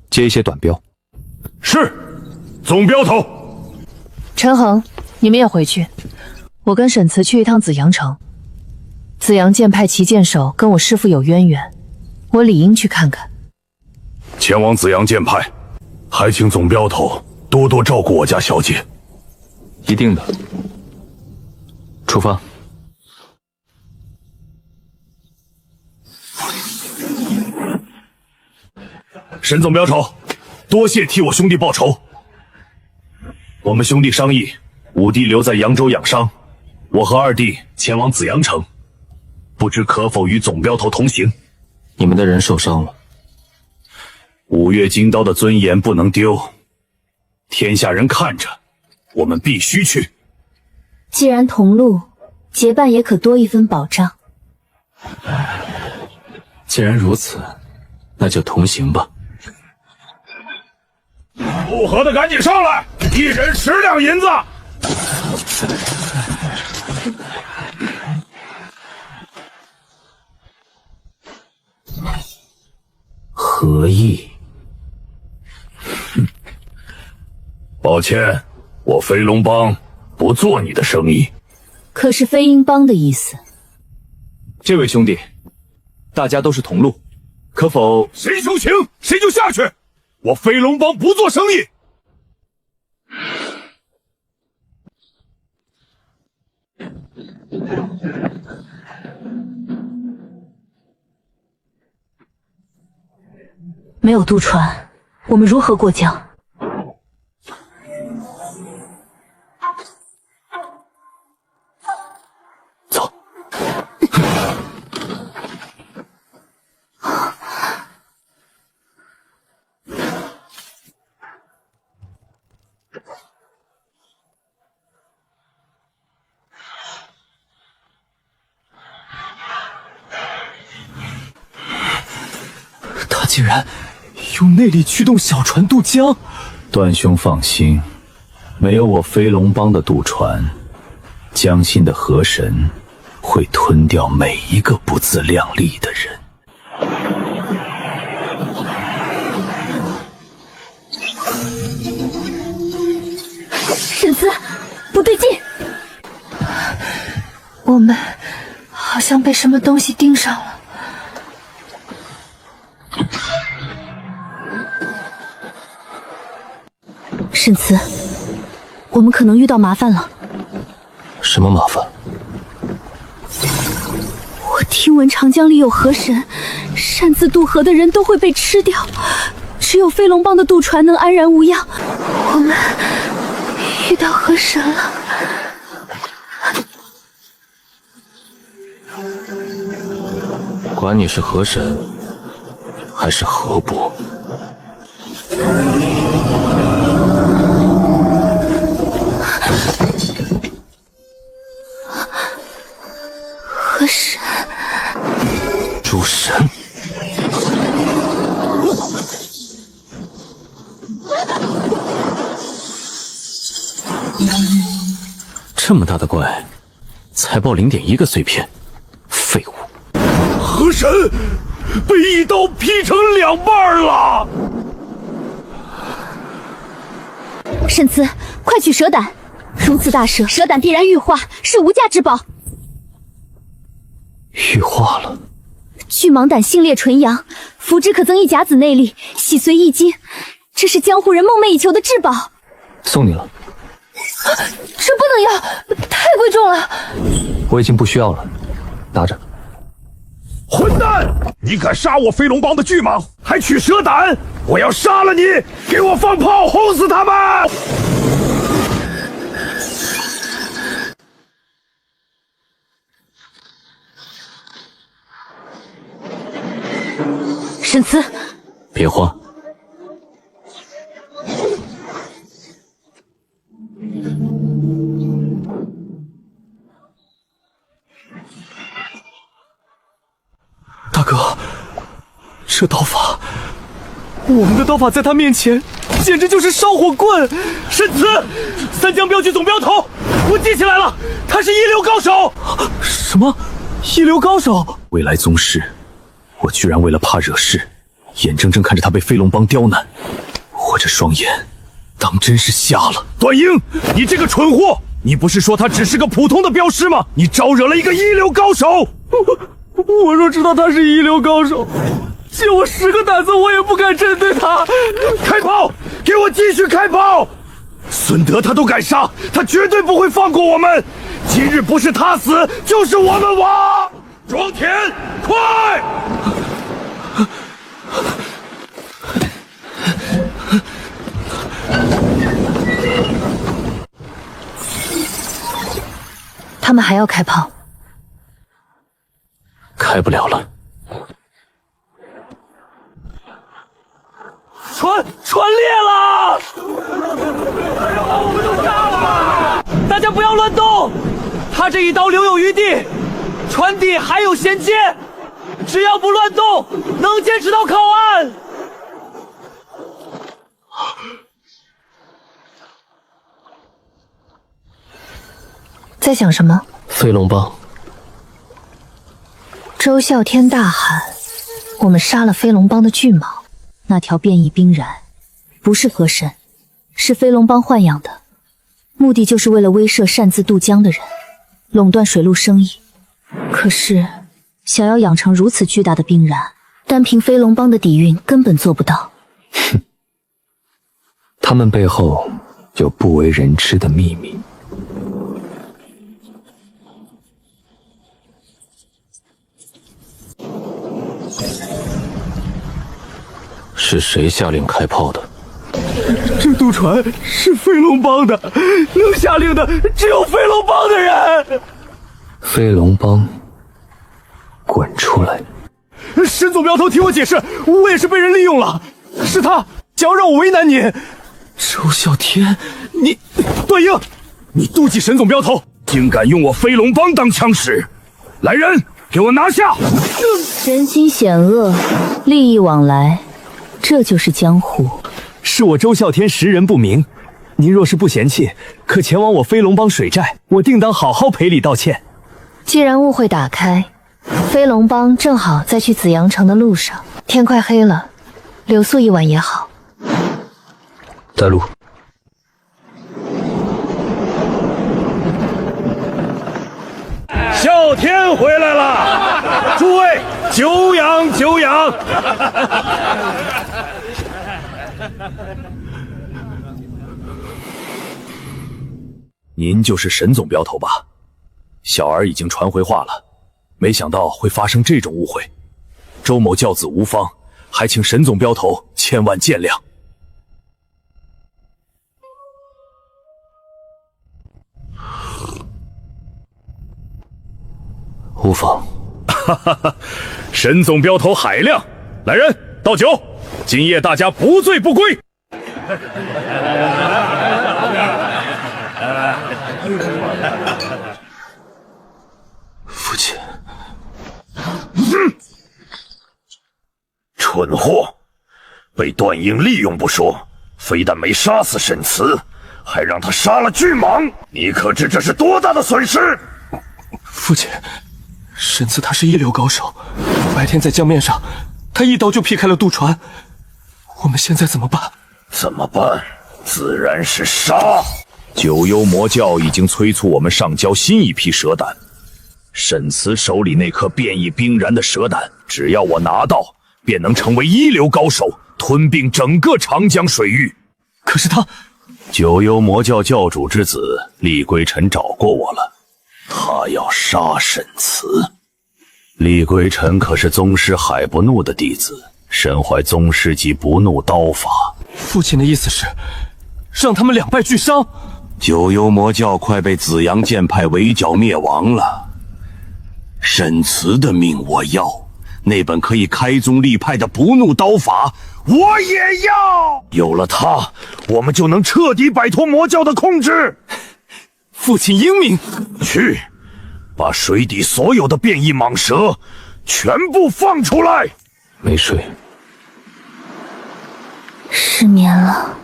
接一些短镖。是，总镖头。陈恒，你们也回去。我跟沈慈去一趟紫阳城。紫阳剑派齐剑手跟我师父有渊源，我理应去看看。前往紫阳剑派，还请总镖头多多照顾我家小姐。一定的。出发。沈总镖头，多谢替我兄弟报仇。我们兄弟商议，五弟留在扬州养伤，我和二弟前往紫阳城，不知可否与总镖头同行？你们的人受伤了，五岳金刀的尊严不能丢，天下人看着，我们必须去。既然同路，结伴也可多一分保障。既然如此，那就同行吧。不和的赶紧上来，一人10两银子。何意？抱歉，我飞龙帮不做你的生意。可是飞鹰帮的意思。这位兄弟，大家都是同路，可否……谁求情，谁就下去。我飞龙帮不做生意。没有渡船，我们如何过江？走。他竟然用内力驱动小船渡江。段兄放心，没有我飞龙帮的渡船，江心的河神会吞掉每一个不自量力的人。沈慈，不对劲，我们好像被什么东西盯上了。沈慈，我们可能遇到麻烦了。什么麻烦？我听闻长江里有河神，擅自渡河的人都会被吃掉，只有飞龙帮的渡船能安然无恙。我们遇到河神了。管你是河神还是河伯，河神，诸神，这么大的怪，才爆0.1个碎片，废物！河神被一刀劈成2半了。沈慈，快取蛇胆！如此大蛇，蛇胆必然玉化，是无价之宝。玉化了。巨蟒胆性烈纯阳，服之可增1甲子内力，洗髓易筋，这是江湖人梦寐以求的至宝。送你了。这不能要，太贵重了。我已经不需要了，拿着。混蛋！你敢杀我飞龙帮的巨蟒，还取蛇胆！我要杀了你！给我放炮，轰死他们！沈慈，别慌。大哥，这刀法，我们的刀法在他面前简直就是烧火棍。沈慈，三江镖局总镖头，我记起来了，他是一流高手。什么？一流高手？未来宗师，我居然为了怕惹事，眼睁睁看着他被飞龙帮刁难，我这双眼当真是瞎了。段英，你这个蠢货，你不是说他只是个普通的镖师吗？你招惹了一个一流高手。我若知道他是一流高手，借我10个胆子，我也不敢针对他。开炮！给我继续开炮！孙德他都敢杀，他绝对不会放过我们。今日不是他死，就是我们亡。庄田，快！他们还要开炮。开不了了。船裂了！我们都炸了！大家不要乱动，他这一刀留有余地，船底还有衔接，只要不乱动，能坚持到靠岸。在想什么？飞龙帮。周啸天大喊：“我们杀了飞龙帮的巨蟒。”那条变异冰蚺不是河神，是飞龙帮豢养的，目的就是为了威慑擅自渡江的人，垄断水陆生意。可是想要养成如此巨大的冰蚺，单凭飞龙帮的底蕴根本做不到。哼，他们背后有不为人知的秘密。是谁下令开炮的？这渡船是飞龙帮的，能下令的只有飞龙帮的人。飞龙帮，滚出来！沈总镖头，听我解释，我也是被人利用了，是他想要让我为难你。周啸天，你段英，你妒忌沈总镖头，竟敢用我飞龙帮当枪使！来人，给我拿下！人心险恶，利益往来，这就是江湖。是我周啸天识人不明，您若是不嫌弃，可前往我飞龙帮水寨，我定当好好赔礼道歉。既然误会打开，飞龙帮正好在去紫阳城的路上，天快黑了，留宿一晚也好。带路。啸天回来了，诸位久仰久仰。您就是沈总镖头吧？小儿已经传回话了，没想到会发生这种误会。周某教子无方，还请沈总镖头千万见谅。无妨。哈哈哈，沈总镖头海量，来人倒酒，今夜大家不醉不归。父亲，蠢货，被段英利用不说，非但没杀死沈慈，还让他杀了巨蟒，你可知这是多大的损失？父亲，沈慈他是一流高手，白天在江面上，他一刀就劈开了渡船。我们现在怎么办？怎么办？自然是杀。九幽魔教已经催促我们上交新一批蛇胆，沈慈手里那颗变异冰然的蛇胆，只要我拿到，便能成为一流高手，吞并整个长江水域。可是他，九幽魔教教主之子厉归尘找过我了，他要杀沈慈。厉归尘可是宗师海不怒的弟子，身怀宗师级不怒刀法。父亲的意思是，让他们两败俱伤。九幽魔教快被紫阳剑派围剿灭亡了，沈慈的命我要，那本可以开宗立派的不怒刀法我也要。有了它，我们就能彻底摆脱魔教的控制。父亲英明，去，把水底所有的变异蟒蛇全部放出来。没睡，失眠了。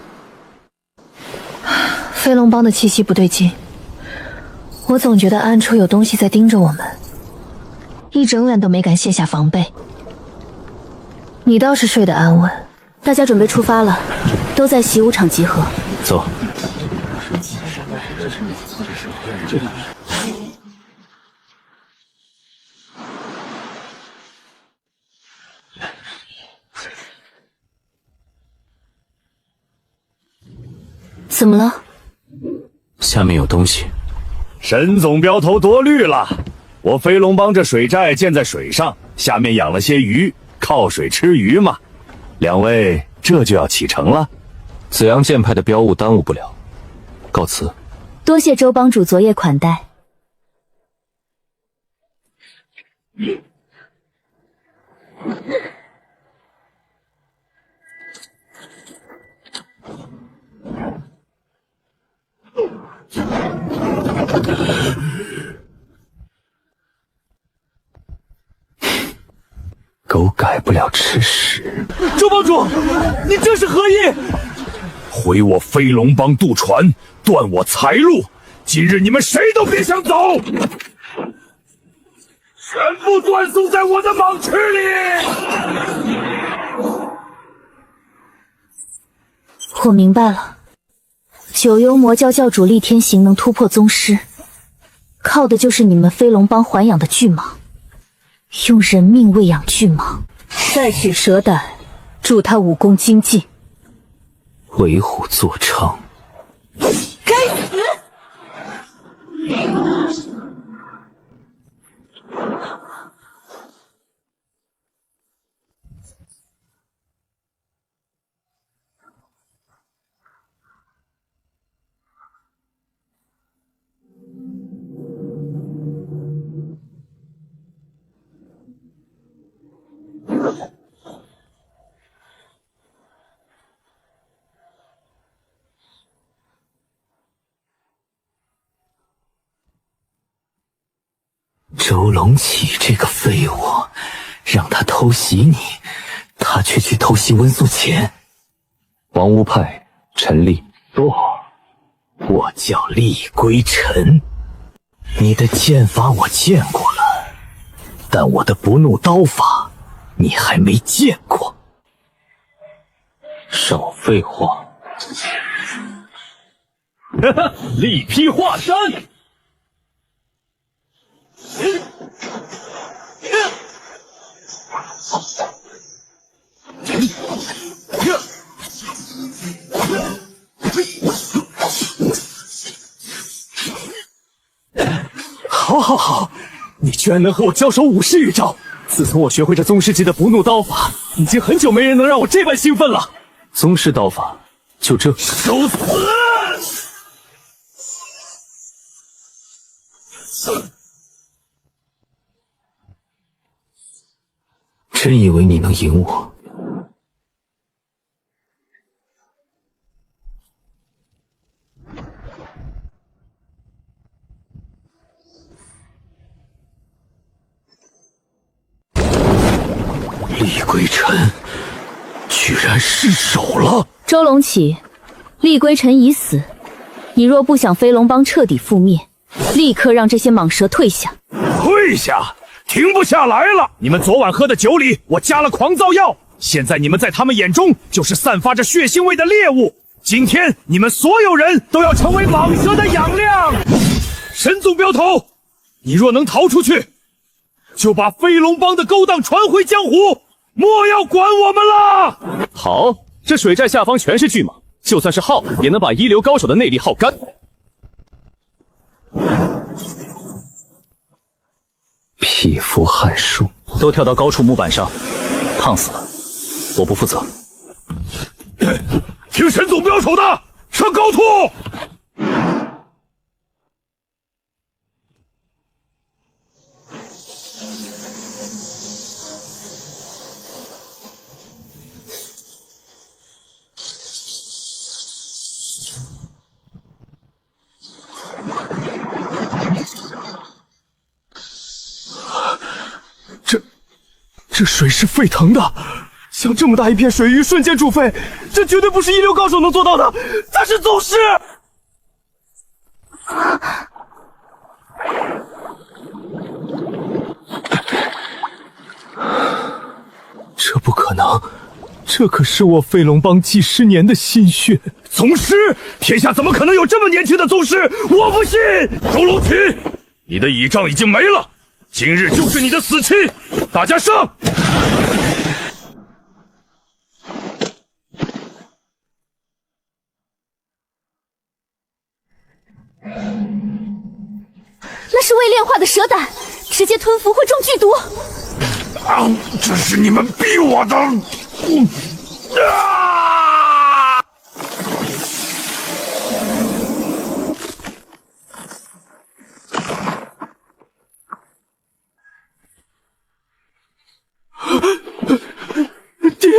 飞龙帮的气息不对劲，我总觉得暗处有东西在盯着我们，一整晚都没敢卸下防备。你倒是睡得安稳。大家准备出发了，都在习武场集合。走。怎么了？下面有东西。沈总镖头多虑了，我飞龙帮这水寨建在水上，下面养了些鱼，靠水吃鱼嘛。两位这就要启程了。紫阳剑派的镖务耽误不了，告辞。多谢周帮主昨夜款待。狗改不了吃屎。周帮主，你这是何意？毁我飞龙帮渡船，断我财路，今日你们谁都别想走，全部断送在我的蟒池里。我明白了，九幽魔教教主厉天行能突破宗师，靠的就是你们飞龙帮还养的巨蟒。用人命喂养巨蟒，再取蛇胆，助他武功精进。为虎作伥。该死！周龙启这个废物，让他偷袭你，他他却去偷袭温宿前。王屋派陈立。不，我叫厉归尘。你的剑法我见过了，但我的不怒刀法你还没见过。少废话。力劈华山。好，你居然能和我交手50余招！自从我学会这宗师级的不怒刀法，已经很久没人能让我这般兴奋了。宗师刀法，就这？受死！真以为你能赢我？厉归尘居然失手了！周龙起，厉归尘已死，你若不想飞龙帮彻底覆灭，立刻让这些蟒蛇退下。退下！停不下来了！你们昨晚喝的酒里，我加了狂躁药，现在你们在他们眼中就是散发着血腥味的猎物。今天你们所有人都要成为蟒蛇的养料。神宗镖头，你若能逃出去，就把飞龙帮的勾当传回江湖，莫要管我们了。好，这水寨下方全是巨蟒，就算是耗，也能把一流高手的内力耗干。匹夫撼树，都跳到高处木板上，烫死了，我不负责。听神宗镖头的，上高处！这水是沸腾的，像这么大一片水域瞬间煮沸，这绝对不是一流高手能做到的，他是宗师！这不可能，这可是我飞龙帮几十年的心血。宗师，天下怎么可能有这么年轻的宗师？我不信！周龙起，你的倚仗已经没了，今日就是你的死期，大家上！那是未炼化的蛇胆，直接吞服会中剧毒。这是你们逼我的！爹，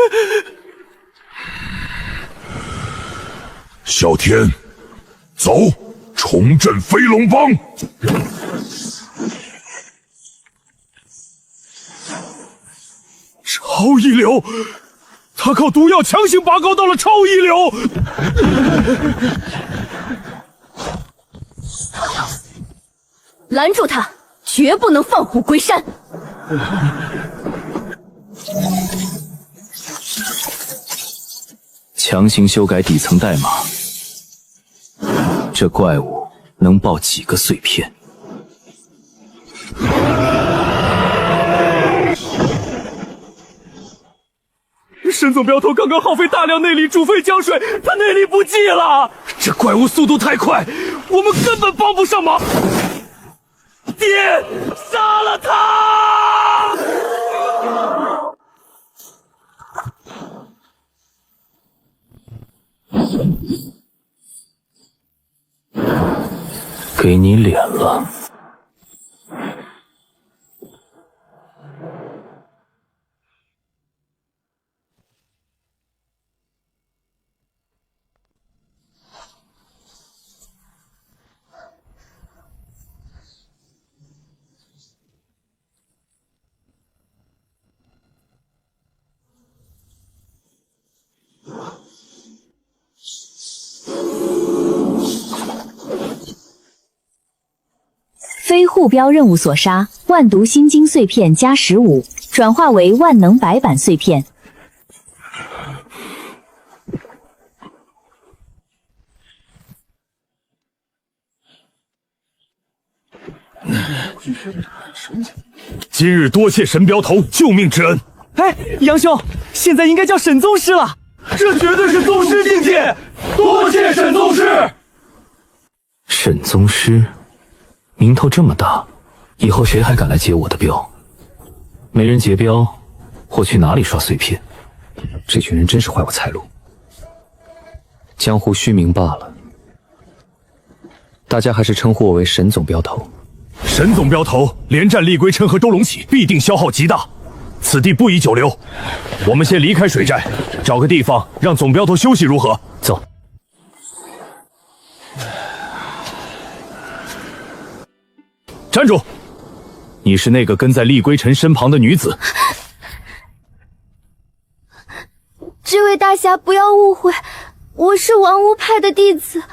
小天，走，重振飞龙帮。超一流，他靠毒药强行拔高到了超一流。拦住他，绝不能放虎归山。强行修改底层代码，这怪物能爆几个碎片？神宗镖头刚刚耗费大量内力煮沸江水，他内力不济了。这怪物速度太快，我们根本帮不上忙。爹，杀了他！给你脸了。目标任务所杀，万毒心经碎片加15，转化为万能白板碎片。今日多谢神镖头救命之恩。哎，杨兄，现在应该叫沈宗师了，这绝对是宗师境界，多谢沈宗师。沈宗师，名头这么大，以后谁还敢来劫我的镖？没人劫镖，我去哪里刷碎片？这群人真是坏我财路。江湖虚名罢了，大家还是称呼我为沈总镖头。沈总镖头连战厉归琛和周龙起，必定消耗极大，此地不宜久留。我们先离开水寨，找个地方让总镖头休息，如何？走。站住！你是那个跟在厉归琛身旁的女子。这位大侠不要误会，我是王屋派的弟子。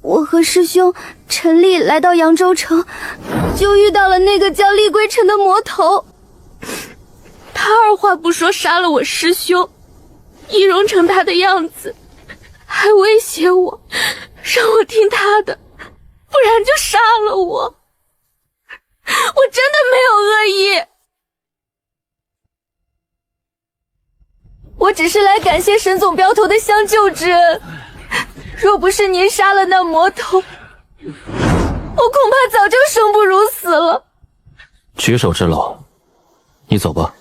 我和师兄陈立来到扬州城，就遇到了那个叫厉归琛的魔头。他二话不说杀了我师兄，易容成他的样子，还威胁我，让我听他的，不然就杀了我。我真的没有恶意，我只是来感谢沈总镖头的相救之恩。若不是您杀了那魔头，我恐怕早就生不如死了。举手之劳，你走吧。